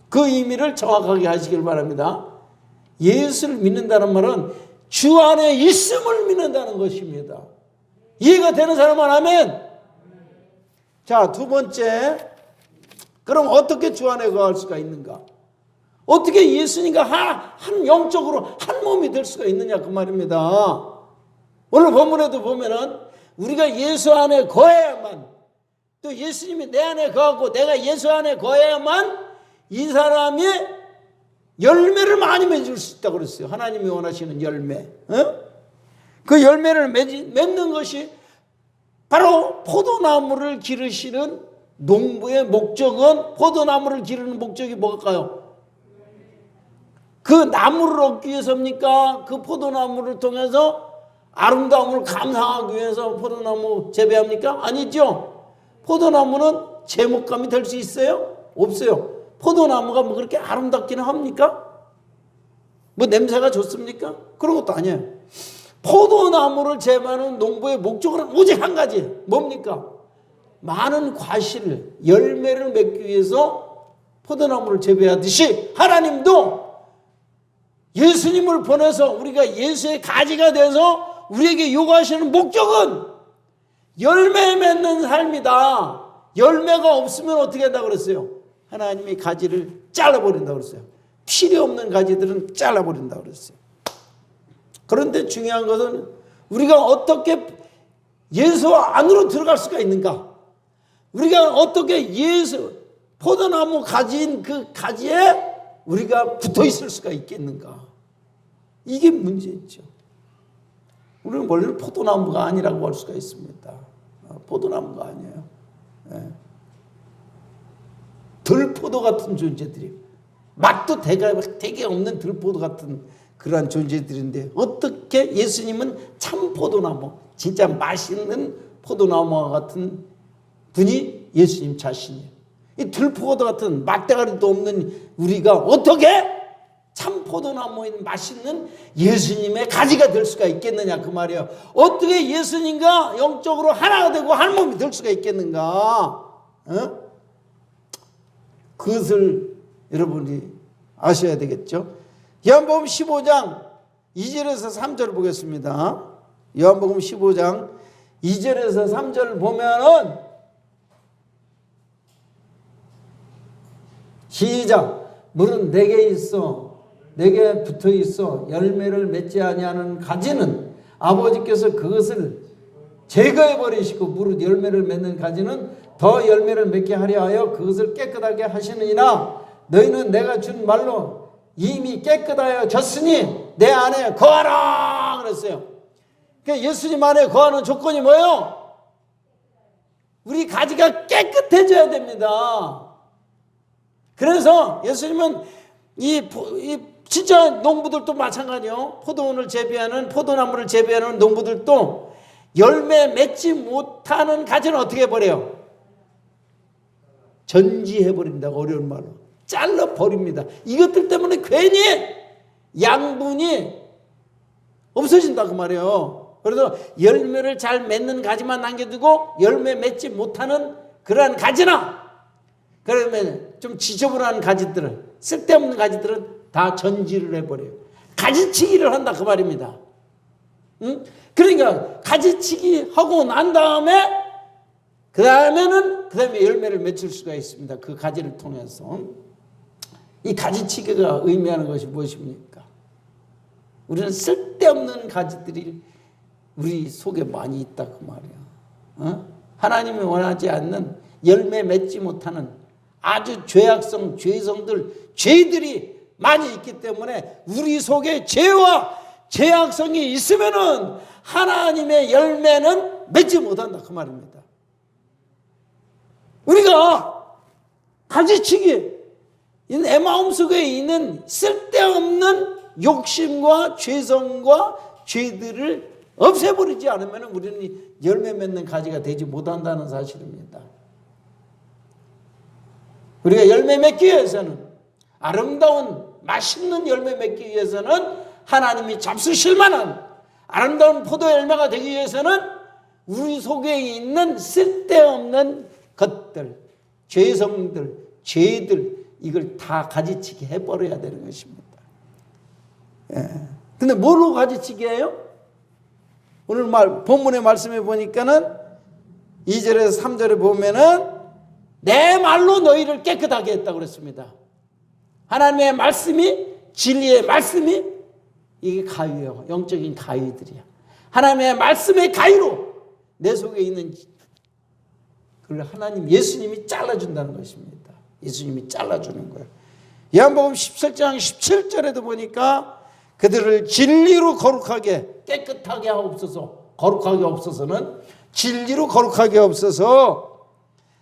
그 의미를 정확하게 하시길 바랍니다. 예수를 믿는다는 말은 주 안에 있음을 믿는다는 것입니다. 이해가 되는 사람은 아멘. 자, 두 번째, 그럼 어떻게 주 안에 거할 수가 있는가? 어떻게 예수님과 한 영적으로 한 몸이 될 수가 있느냐 그 말입니다. 오늘 본문에도 보면은 우리가 예수 안에 거해야만, 또 예수님이 내 안에 거하고 내가 예수 안에 거해야만 이 사람이 열매를 많이 맺을 수 있다고 그랬어요. 하나님이 원하시는 열매. 그 열매를 맺는 것이 바로 포도나무를 기르시는 농부의 목적은, 포도나무를 기르는 목적이 뭘까요? 그 나무를 얻기 위해서입니까? 그 포도나무를 통해서 아름다움을 감상하기 위해서 포도나무 재배합니까? 아니죠. 포도나무는 제목감이 될 수 있어요? 없어요. 포도나무가 뭐 그렇게 아름답기는 합니까? 뭐 냄새가 좋습니까? 그런 것도 아니에요. 포도나무를 재배하는 농부의 목적은 오직 한 가지. 뭡니까? 많은 과실, 열매를 맺기 위해서 포도나무를 재배하듯이 하나님도 예수님을 보내서 우리가 예수의 가지가 돼서 우리에게 요구하시는 목적은 열매 맺는 삶이다. 열매가 없으면 어떻게 한다고 그랬어요? 하나님이 가지를 잘라버린다고 그랬어요. 필요 없는 가지들은 잘라버린다고 그랬어요. 그런데 중요한 것은 우리가 어떻게 예수 안으로 들어갈 수가 있는가? 우리가 어떻게 예수, 포도나무 가진 그 가지에 우리가 붙어 있을 수가 있겠는가? 이게 문제죠. 우리는 원래는 포도나무가 아니라고 할 수가 있습니다. 포도나무가 아니에요. 들포도 같은 존재들이, 맛도 되게 없는 들포도 같은 그러한 존재들인데 어떻게 예수님은 참 포도나무, 진짜 맛있는 포도나무와 같은 분이 예수님 자신이에요. 이 들포도 같은 맛대가리도 없는 우리가 어떻게 참 포도나무인 맛있는 예수님의 가지가 될 수가 있겠느냐 그 말이에요. 어떻게 예수님과 영적으로 하나가 되고 한 몸이 될 수가 있겠는가? 그것을 여러분이 아셔야 되겠죠. 요한복음 15장 2절에서 3절을 보겠습니다. 요한복음 15장 2절에서 3절을 보면은 시작. 물은 내게 있어, 내게 붙어 있어 열매를 맺지 아니하는 가지는 아버지께서 그것을 제거해 버리시고 무릇 열매를 맺는 가지는 더 열매를 맺게 하려 하여 그것을 깨끗하게 하시느니라. 너희는 내가 준 말로 이미 깨끗하여졌으니 내 안에 거하라 그랬어요. 그러니까 예수님 안에 거하는 조건이 뭐예요? 우리 가지가 깨끗해져야 됩니다. 그래서 예수님은 이 진짜 농부들도 마찬가지요. 포도나무를 재배하는 농부들도 열매 맺지 못하는 가지는 어떻게 해버려요? 전지해버린다고, 어려운 말로 잘라버립니다. 이것들 때문에 괜히 양분이 없어진다 그 말이에요. 그래서 열매를 잘 맺는 가지만 남겨두고 열매 맺지 못하는 그러한 가지나, 그러면 좀 지저분한 가지들은, 쓸데없는 가지들은 다 전지를 해버려요. 가지치기를 한다 그 말입니다. 그러니까 가지치기 하고 난 다음에 그 다음에 열매를 맺을 수가 있습니다. 그 가지를 통해서. 이 가지치기가 의미하는 것이 무엇입니까? 우리는 쓸데없는 가지들이 우리 속에 많이 있다 그 말이야. 하나님이 원하지 않는 열매 맺지 못하는 아주 죄들이 많이 있기 때문에 우리 속에 죄와 죄악성이 있으면은 하나님의 열매는 맺지 못한다 그 말입니다. 우리가 가지치기, 내 마음속에 있는 쓸데없는 욕심과 죄성과 죄들을 없애버리지 않으면 우리는 열매 맺는 가지가 되지 못한다는 사실입니다. 우리가 열매 맺기 위해서는, 아름다운 맛있는 열매 맺기 위해서는, 하나님이 잡수실 만한 아름다운 포도 열매가 되기 위해서는 우리 속에 있는 쓸데없는 것들, 죄성들, 죄들, 이걸 다 가지치기 해버려야 되는 것입니다. 근데 뭘로 가지치기 해요? 오늘 본문의 말씀에 보니까는 2절에서 3절에 보면은 내 말로 너희를 깨끗하게 했다고 그랬습니다. 하나님의 말씀이, 진리의 말씀이 이게 가위예요. 영적인 가위들이야. 하나님의 말씀의 가위로 내 속에 있는 그걸 하나님, 예수님이 잘라준다는 것입니다. 예수님이 잘라주는 거예요. 요한복음 17장 17절에도 보니까 그들을 진리로 거룩하게, 깨끗하게 하옵소서. 거룩하게 없어서는 진리로 거룩하게 없어서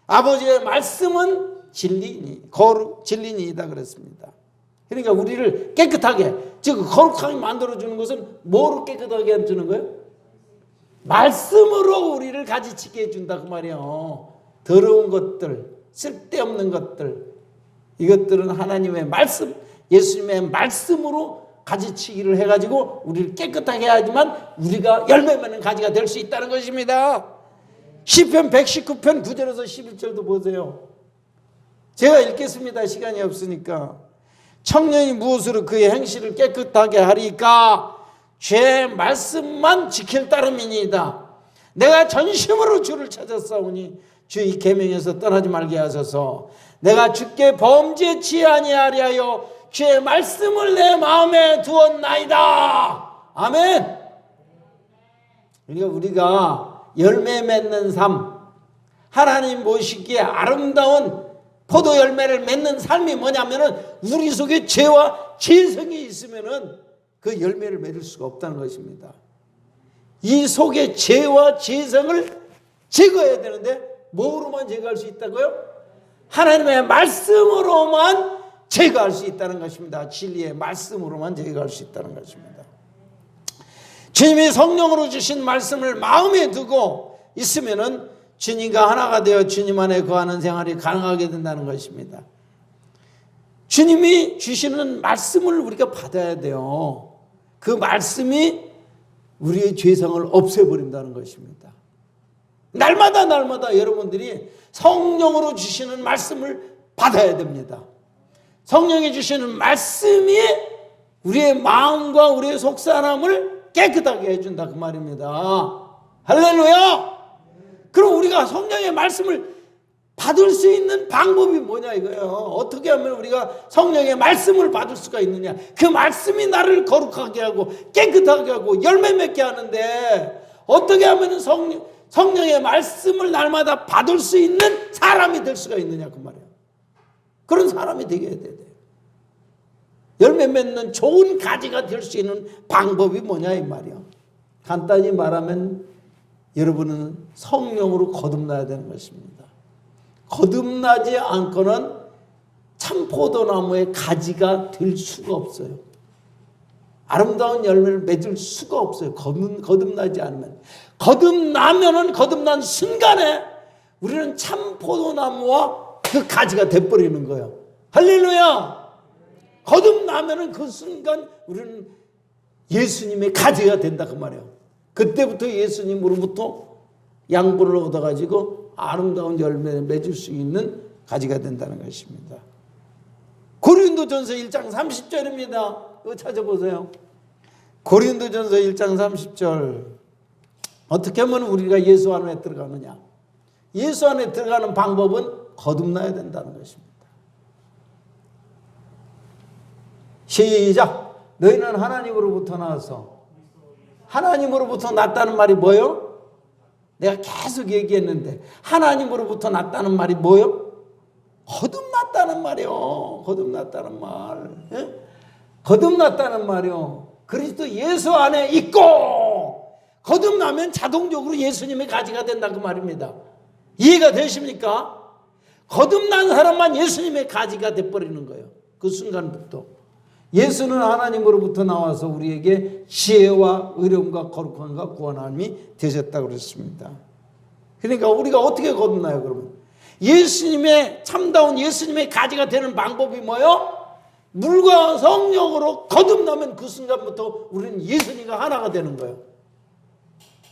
아버지의 말씀은 진리니이다 그랬습니다. 그러니까 우리를 깨끗하게, 즉 거룩하게 만들어주는 것은 뭐로 깨끗하게 해주는 거예요? 말씀으로 우리를 가지치게 해준다 그 말이에요. 더러운 것들, 쓸데없는 것들, 이것들은 하나님의 말씀, 예수님의 말씀으로 가지치기를 해가지고 우리를 깨끗하게 해야지만 우리가 열매 맺는 가지가 될 수 있다는 것입니다. 시편 119편 9절에서 11절도 보세요. 제가 읽겠습니다. 시간이 없으니까. 청년이 무엇으로 그의 행실을 깨끗하게 하리까? 죄 말씀만 지킬 따름이니이다. 내가 전심으로 주를 찾았사오니 주의 계명에서 떠나지 말게 하소서. 내가 주께 범죄치 아니하리 하여 주의 말씀을 내 마음에 두었나이다. 아멘. 그러니까 우리가 열매 맺는 삶, 하나님 보시기에 아름다운 포도 열매를 맺는 삶이 뭐냐면은 우리 속에 죄와 죄성이 있으면은 그 열매를 맺을 수가 없다는 것입니다. 이 속에 죄와 죄성을 제거해야 되는데 뭐로만 제거할 수 있다고요? 하나님의 말씀으로만 제거할 수 있다는 것입니다. 진리의 말씀으로만 제거할 수 있다는 것입니다. 주님이 성령으로 주신 말씀을 마음에 두고 있으면은 주님과 하나가 되어 주님 안에 거하는 생활이 가능하게 된다는 것입니다. 주님이 주시는 말씀을 우리가 받아야 돼요. 그 말씀이 우리의 죄성을 없애버린다는 것입니다. 날마다 여러분들이 성령으로 주시는 말씀을 받아야 됩니다. 성령이 주시는 말씀이 우리의 마음과 우리의 속사람을 깨끗하게 해준다 그 말입니다. 할렐루야. 그럼 우리가 성령의 말씀을 받을 수 있는 방법이 뭐냐 이거예요. 어떻게 하면 우리가 성령의 말씀을 받을 수가 있느냐. 그 말씀이 나를 거룩하게 하고 깨끗하게 하고 열매 맺게 하는데 어떻게 하면 성령의 말씀을 날마다 받을 수 있는 사람이 될 수가 있느냐 그 말이에요. 그런 사람이 되게 해야 돼요. 열매 맺는 좋은 가지가 될 수 있는 방법이 뭐냐 이 말이에요. 간단히 말하면 여러분은 성령으로 거듭나야 되는 것입니다. 거듭나지 않고는 참 포도나무의 가지가 될 수가 없어요. 아름다운 열매를 맺을 수가 없어요. 거듭나지 않으면. 거듭나면은 거듭난 순간에 우리는 참 포도나무와 그 가지가 돼버리는 거예요. 할렐루야. 거듭나면은 그 순간 우리는 예수님의 가지가 된다 그 말이에요. 그때부터 예수님으로부터 양보를 얻어가지고 아름다운 열매를 맺을 수 있는 가지가 된다는 것입니다. 고린도전서 1장 30절입니다. 이거 찾아보세요. 고린도전서 1장 30절. 어떻게 하면 우리가 예수 안에 들어가느냐? 예수 안에 들어가는 방법은 거듭나야 된다는 것입니다. 시작. 너희는 하나님으로부터 나와서, 하나님으로부터 났다는 말이 뭐예요? 내가 계속 얘기했는데 하나님으로부터 났다는 말이 뭐예요? 거듭났다는 말이요. 거듭났다는 말. 예? 거듭났다는 말이요. 그리스도 예수 안에 있고 거듭나면 자동적으로 예수님의 가지가 된다 그 말입니다. 이해가 되십니까? 거듭난 사람만 예수님의 가지가 돼버리는 거예요. 그 순간부터. 예수는 하나님으로부터 나와서 우리에게 지혜와 의로움과 거룩함과 구원함이 되셨다고 그랬습니다. 그러니까 우리가 어떻게 거듭나요, 그러면? 예수님의, 참다운 예수님의 가지가 되는 방법이 뭐예요? 물과 성령으로 거듭나면 그 순간부터 우리는 예수님과 하나가 되는 거예요.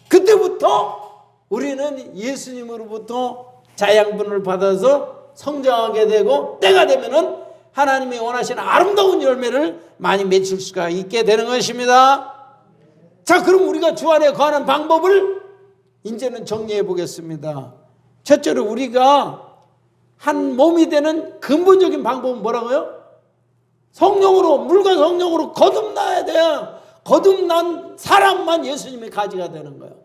그때부터 우리는 예수님으로부터 자양분을 받아서 성장하게 되고, 때가 되면은 하나님이 원하시는 아름다운 열매를 많이 맺을 수가 있게 되는 것입니다. 자, 그럼 우리가 주 안에 거하는 방법을 이제는 정리해 보겠습니다. 첫째로 우리가 한 몸이 되는 근본적인 방법은 뭐라고요? 성령으로, 물과 성령으로 거듭나야 돼요. 거듭난 사람만 예수님의 가지가 되는 거예요.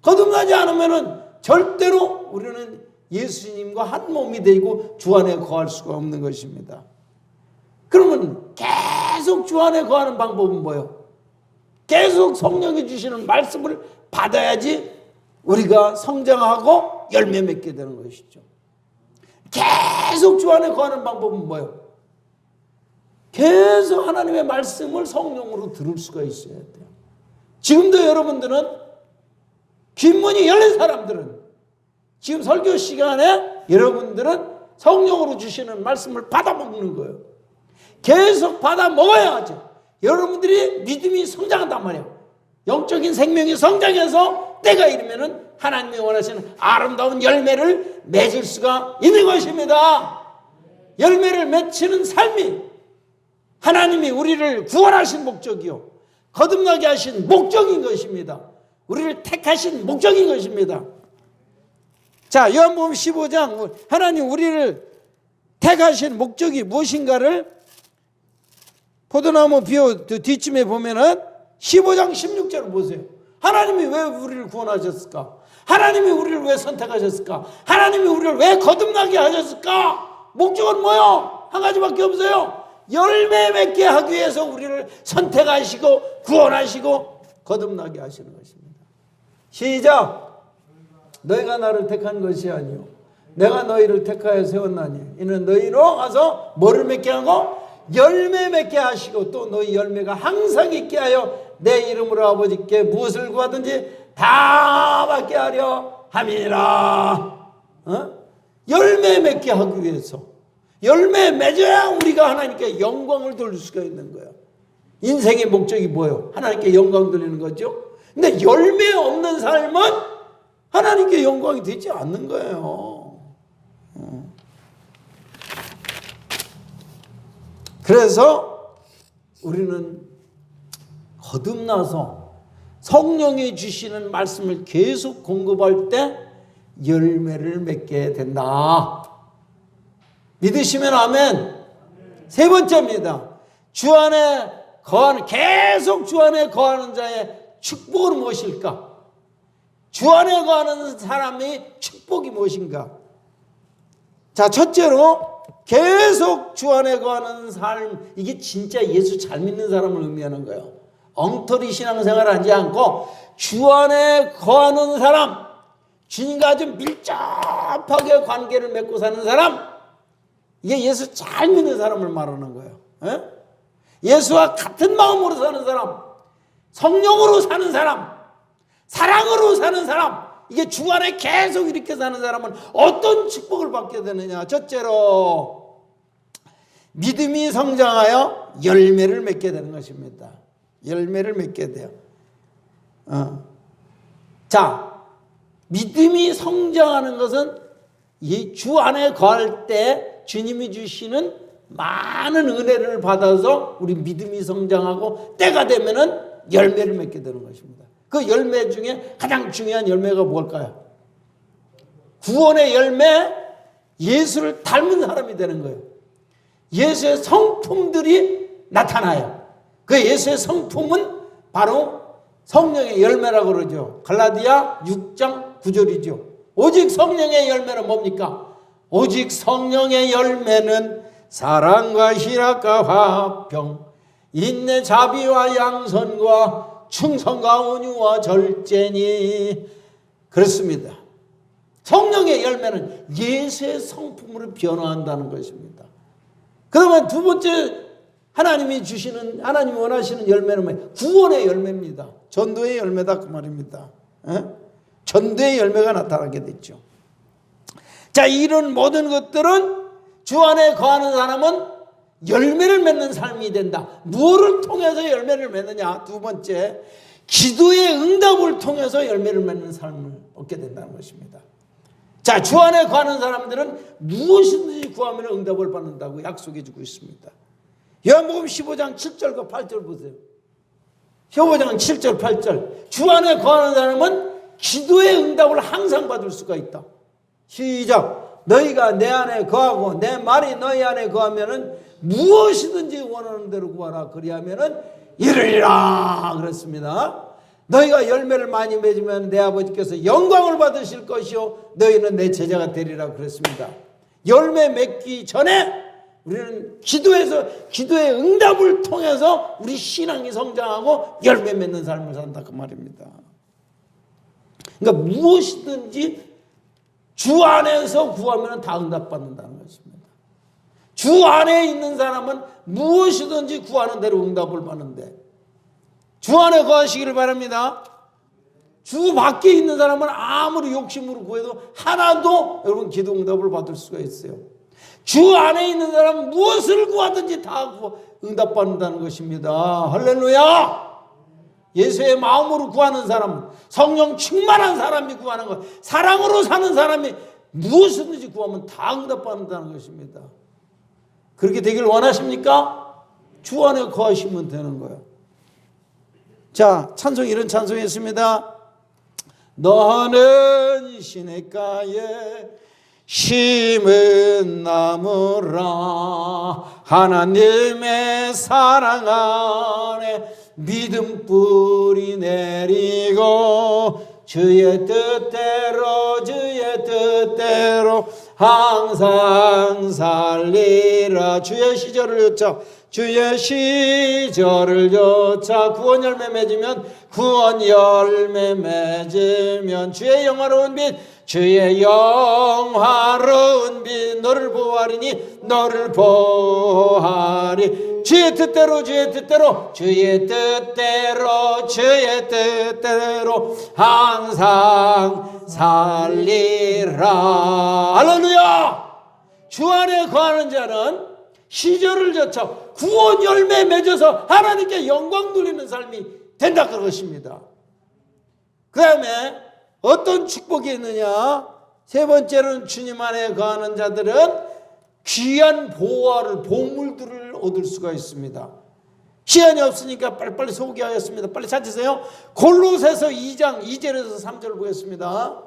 거듭나지 않으면은 절대로 우리는 예수님과 한 몸이 되고 주 안에 거할 수가 없는 것입니다. 그러면 계속 주 안에 거하는 방법은 뭐예요? 계속 성령이 주시는 말씀을 받아야지 우리가 성장하고 열매 맺게 되는 것이죠. 계속 주 안에 거하는 방법은 뭐예요? 계속 하나님의 말씀을 성령으로 들을 수가 있어야 돼요. 지금도 여러분들은 귓문이 열린 사람들은 지금 설교 시간에 여러분들은 성령으로 주시는 말씀을 받아 먹는 거예요. 계속 받아 먹어야죠. 여러분들이 믿음이 성장한단 말이에요. 영적인 생명이 성장해서 때가 이르면은 하나님이 원하시는 아름다운 열매를 맺을 수가 있는 것입니다. 열매를 맺히는 삶이 하나님이 우리를 구원하신 목적이요, 거듭나게 하신 목적인 것입니다. 우리를 택하신 목적인 것입니다. 자, 요한복음 15장 하나님 우리를 택하신 목적이 무엇인가를 포도나무 비유 뒤쯤에 보면은 15장 16절을 보세요. 하나님이 왜 우리를 구원하셨을까? 하나님이 우리를 왜 선택하셨을까? 하나님이 우리를 왜 거듭나게 하셨을까? 목적은 뭐요? 한 가지밖에 없어요. 열매 맺게 하기 위해서 우리를 선택하시고 구원하시고 거듭나게 하시는 것입니다. 시작. 너희가 나를 택한 것이 아니요 내가 너희를 택하여 세웠나니 이는 너희로 가서 뭐를 맺게 하고 열매 맺게 하시고 또 너희 열매가 항상 있게 하여 내 이름으로 아버지께 무엇을 구하든지 다 받게 하려 함이니라. 열매 맺게 하기 위해서, 열매 맺어야 우리가 하나님께 영광을 돌릴 수가 있는 거예요. 인생의 목적이 뭐예요? 하나님께 영광 돌리는 거죠. 근데 열매 없는 삶은 하나님께 영광이 되지 않는 거예요. 그래서 우리는 거듭나서 성령이 주시는 말씀을 계속 공급할 때 열매를 맺게 된다. 믿으시면 아멘. 세 번째입니다. 주 안에 거하는, 계속 주 안에 거하는 자의 축복은 무엇일까? 주 안에 거하는 사람의 축복이 무엇인가? 자, 첫째로 계속 주 안에 거하는 삶, 이게 진짜 예수 잘 믿는 사람을 의미하는 거예요. 엉터리 신앙생활을 하지 않고 주 안에 거하는 사람, 주님과 아주 밀접하게 관계를 맺고 사는 사람, 이게 예수 잘 믿는 사람을 말하는 거예요. 예수와 같은 마음으로 사는 사람, 성령으로 사는 사람, 사랑으로 사는 사람, 이게 주 안에 계속 이렇게 사는 사람은 어떤 축복을 받게 되느냐? 첫째로 믿음이 성장하여 열매를 맺게 되는 것입니다. 열매를 맺게 돼요. 자, 믿음이 성장하는 것은 이 주 안에 거할 때 주님이 주시는 많은 은혜를 받아서 우리 믿음이 성장하고 때가 되면은 열매를 맺게 되는 것입니다. 그 열매 중에 가장 중요한 열매가 뭘까요? 구원의 열매, 예수를 닮은 사람이 되는 거예요. 예수의 성품들이 나타나요. 그 예수의 성품은 바로 성령의 열매라고 그러죠. 갈라디아 6장 9절이죠. 오직 성령의 열매는 뭡니까? 오직 성령의 열매는 사랑과 희락과 화평, 인내, 자비와 양선과 충성과 온유와 절제니. 그렇습니다. 성령의 열매는 예수의 성품으로 변화한다는 것입니다. 그러면 두 번째 하나님이 주시는, 하나님이 원하시는 열매는 뭐예요? 구원의 열매입니다. 전도의 열매다 그 말입니다. 전도의 열매가 나타나게 됐죠. 자, 이런 모든 것들은 주 안에 거하는 사람은 열매를 맺는 삶이 된다. 무엇을 통해서 열매를 맺느냐? 두 번째, 기도의 응답을 통해서 열매를 맺는 삶을 얻게 된다는 것입니다. 자, 주 안에 거하는 사람들은 무엇이든지 구하면 응답을 받는다고 약속해 주고 있습니다. 요한복음 15장 7절과 8절 보세요. 15장 7절 8절. 주 안에 거하는 사람은 기도의 응답을 항상 받을 수가 있다. 시작. 너희가 내 안에 거하고 내 말이 너희 안에 거하면은 무엇이든지 원하는 대로 구하라. 그리하면은 이르리라 그랬습니다. 너희가 열매를 많이 맺으면 내 아버지께서 영광을 받으실 것이요 너희는 내 제자가 되리라 그랬습니다. 열매 맺기 전에 우리는 기도의 응답을 통해서 우리 신앙이 성장하고 열매 맺는 삶을 산다 그 말입니다. 그러니까 무엇이든지 주 안에서 구하면 다 응답받는다는 것입니다. 주 안에 있는 사람은 무엇이든지 구하는 대로 응답을 받는데 주 안에 거하시기를 바랍니다. 주 밖에 있는 사람은 아무리 욕심으로 구해도 하나도 여러분 기도 응답을 받을 수가 있어요. 주 안에 있는 사람은 무엇을 구하든지 다 응답받는다는 것입니다. 할렐루야. 예수의 마음으로 구하는 사람, 성령 충만한 사람이 구하는 것, 사랑으로 사는 사람이 무엇이든지 구하면 다 응답받는다는 것입니다. 그렇게 되길 원하십니까? 주 안에 거하시면 되는 거예요. 자, 찬송, 이런 찬송이 있습니다. 너는 시냇가에 심은 나무라 하나님의 사랑 안에 믿음 뿌리 내리고 주의 뜻대로 항상 살리라. 주의 시절을 쫓아 주의 시절을 쫓아 구원 열매 맺으면 주의 영화로운 빛 너를 보하리니 주의 뜻대로 항상 살리라. 할렐루야. 주 안에 거하는 자는 시절을 젖혀 구원 열매 맺어서 하나님께 영광 돌리는 삶이 된다 그것입니다. 그 다음에 어떤 축복이 있느냐? 세 번째는 주님 안에 거하는 자들은 귀한 보물들을 얻을 수가 있습니다. 시간이 없으니까 빨리빨리 소개하겠습니다. 빨리 찾으세요. 골로새서 2장 2절에서 3절 보겠습니다.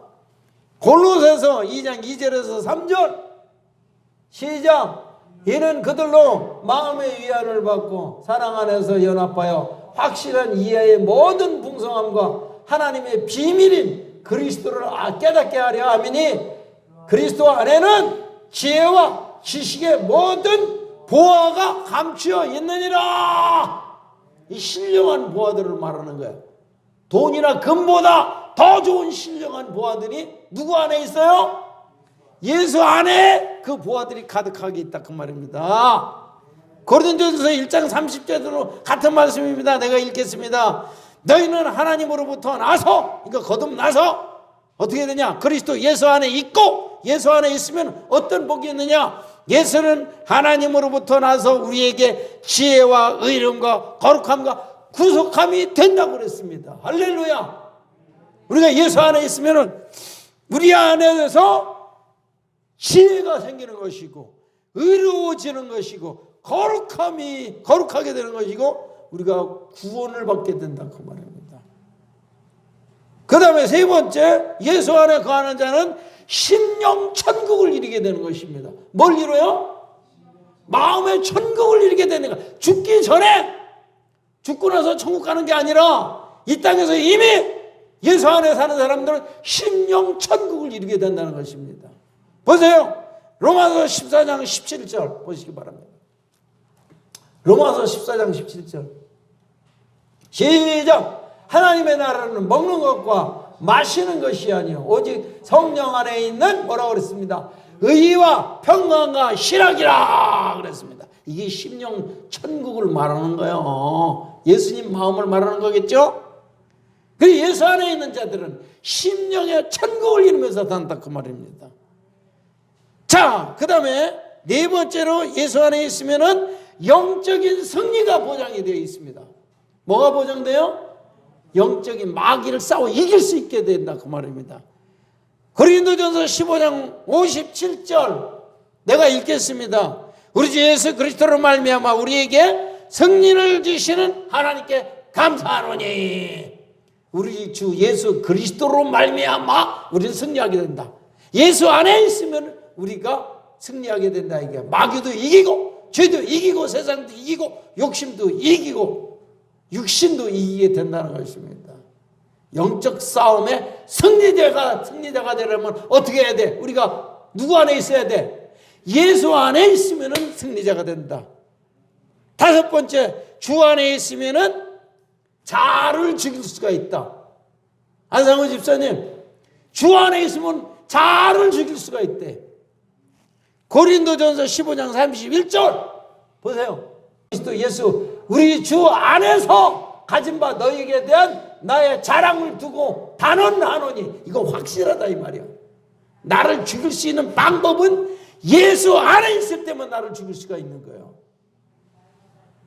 골로새서 2장 2절에서 3절 시작. 이는 그들로 마음의 위안을 받고 사랑 안에서 연합하여 확실한 이해의 모든 풍성함과 하나님의 비밀인 그리스도를 깨닫게 하려 함이니 그리스도 안에는 지혜와 지식의 모든 보화가 감추어 있느니라. 이 신령한 보화들을 말하는 거예요. 돈이나 금보다 더 좋은 신령한 보화들이 누구 안에 있어요? 예수 안에 그 보화들이 가득하게 있다 그 말입니다. 고린도전서 1장 30절로 같은 말씀입니다. 내가 읽겠습니다. 너희는 하나님으로부터 나서, 그러니까 거듭나서 어떻게 되냐? 그리스도 예수 안에 있고 예수 안에 있으면 어떤 복이 있느냐? 예수는 하나님으로부터 나서 우리에게 지혜와 의로움과 거룩함과 구속함이 된다고 그랬습니다. 할렐루야. 우리가 예수 안에 있으면 우리 안에서 지혜가 생기는 것이고 의로워지는 것이고 거룩하게 되는 것이고 우리가 구원을 받게 된다 그 말입니다. 그 다음에 세 번째, 예수 안에 거하는 자는 심령 천국을 이루게 되는 것입니다. 뭘 이루어요? 마음의 천국을 이루게 되는 것. 죽기 전에, 죽고 나서 천국 가는 게 아니라 이 땅에서 이미 예수 안에 사는 사람들은 심령 천국을 이루게 된다는 것입니다. 보세요. 로마서 14장 17절 보시기 바랍니다. 로마서 14장 17절 시작. 하나님의 나라는 먹는 것과 마시는 것이 아니요 오직 성령 안에 있는 뭐라고 그랬습니다. 의와 평강과 희락이라 그랬습니다. 이게 심령 천국을 말하는 거예요. 예수님 마음을 말하는 거겠죠. 그 예수 안에 있는 자들은 심령의 천국을 이루면서 산다 그 말입니다. 자, 그 다음에 네 번째로 예수 안에 있으면은 영적인 승리가 보장이 되어 있습니다. 뭐가 보장돼요? 영적인 마귀를 싸워 이길 수 있게 된다 그 말입니다. 고린도전서 15장 57절 내가 읽겠습니다. 우리 주 예수 그리스도로 말미암아 우리에게 승리를 주시는 하나님께 감사하노니. 우리 주 예수 그리스도로 말미암아 우리는 승리하게 된다. 예수 안에 있으면 우리가 승리하게 된다. 이게 마귀도 이기고 죄도 이기고 세상도 이기고 욕심도 이기고 육신도 이기게 된다는 것입니다. 영적 싸움에 승리자가 되려면 어떻게 해야 돼? 우리가 누구 안에 있어야 돼? 예수 안에 있으면 승리자가 된다. 다섯 번째, 주 안에 있으면 자를 죽일 수가 있다. 안상훈 집사님, 주 안에 있으면 자를 죽일 수가 있대. 고린도전서 15장 31절 보세요. 그리스도 예수 우리 주 안에서 가진 바 너희에게 대한 나의 자랑을 두고 단언하노니. 이거 확실하다 이 말이야. 나를 죽일 수 있는 방법은 예수 안에 있을 때만 나를 죽일 수가 있는 거예요.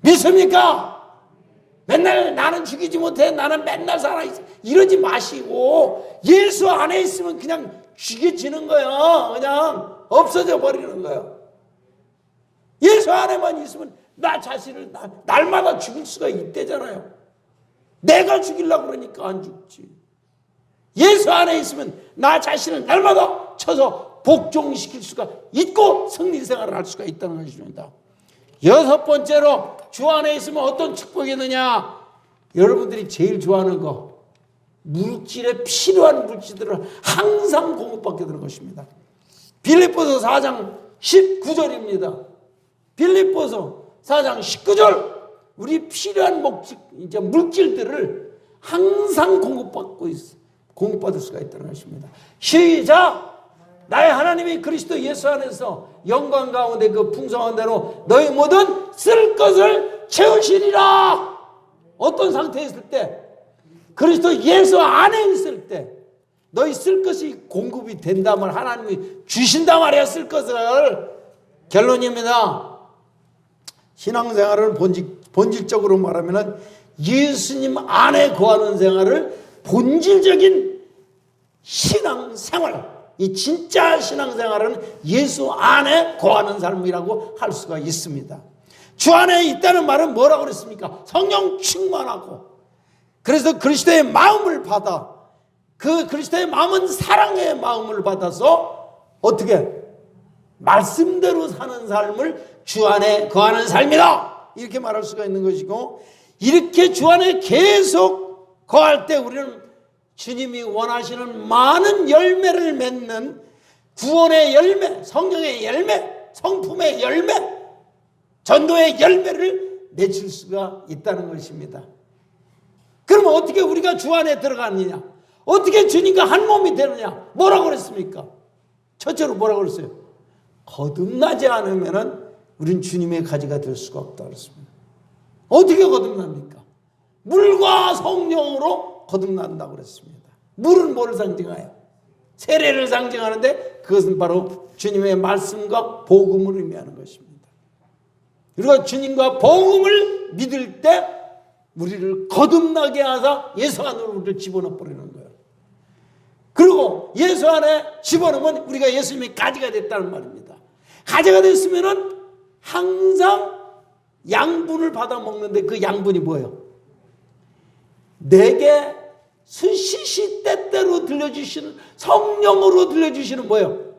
믿습니까? 맨날 나는 죽이지 못해, 나는 맨날 살아있어, 이러지 마시고 예수 안에 있으면 그냥 죽여지는 거예요. 그냥 없어져 버리는 거예요. 예수 안에만 있으면 나 자신을 날마다 죽일 수가 있대잖아요. 내가 죽이려고 그러니까 안 죽지. 예수 안에 있으면 나 자신을 날마다 쳐서 복종시킬 수가 있고 승리 생활을 할 수가 있다는 것입니다. 여섯 번째로 주 안에 있으면 어떤 축복이 있느냐. 여러분들이 제일 좋아하는 거, 물질에 필요한 물질들을 항상 공급받게 되는 것입니다. 빌립보서 4장 19절입니다. 빌립보서 4장 19절. 우리 필요한 물질들을 항상 공급받을 수가 있다는 것입니다. 시작! 나의 하나님이 그리스도 예수 안에서 영광 가운데 그 풍성한 대로 너희 모든 쓸 것을 채우시리라. 어떤 상태에 있을 때? 그리스도 예수 안에 있을 때 너희 쓸 것이 공급이 된다면 하나님이 주신단 말이야. 쓸 것을. 결론입니다. 신앙생활은 본질적으로 말하면 예수님 안에 거하는 생활을 본질적인 신앙생활, 이 진짜 신앙생활은 예수 안에 거하는 삶이라고 할 수가 있습니다. 주 안에 있다는 말은 뭐라고 그랬습니까? 성령 충만하고, 그래서 그리스도의 마음을 받아, 그 그리스도의 마음은 사랑의 마음을 받아서 어떻게? 말씀대로 사는 삶을 주 안에 거하는 삶이다, 이렇게 말할 수가 있는 것이고, 이렇게 주 안에 계속 거할 때 우리는 주님이 원하시는 많은 열매를 맺는 구원의 열매, 성령의 열매, 성품의 열매, 전도의 열매를 맺을 수가 있다는 것입니다. 그러면 어떻게 우리가 주 안에 들어가느냐? 어떻게 주님과 한 몸이 되느냐? 뭐라고 그랬습니까? 첫째로 뭐라고 그랬어요? 거듭나지 않으면 우린 주님의 가지가 될 수가 없다 그랬습니다. 어떻게 거듭납니까? 물과 성령으로 거듭난다고 그랬습니다. 물은 뭐를 상징해요? 세례를 상징하는데 그것은 바로 주님의 말씀과 복음을 의미하는 것입니다. 그리고 주님과 복음을 믿을 때 우리를 거듭나게 하사 예수 안으로 우리를 집어넣어 버리는 거예요. 그리고 예수 안에 집어넣으면 우리가 예수님의 가지가 됐다는 말입니다. 가지가 됐으면은 항상 양분을 받아 먹는데 그 양분이 뭐예요? 내게 시시때때로 들려주시는 성령으로 들려주시는 뭐예요?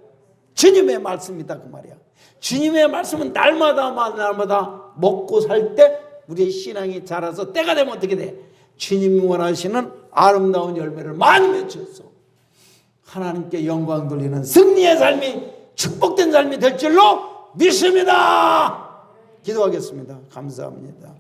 주님의 말씀이다 그 말이야. 주님의 말씀은 날마다 먹고 살 때 우리의 신앙이 자라서 때가 되면 어떻게 돼? 주님이 원하시는 아름다운 열매를 많이 맺혀서 하나님께 영광 돌리는 승리의 삶이, 축복된 삶이 될 줄로 믿습니다. 기도하겠습니다. 감사합니다.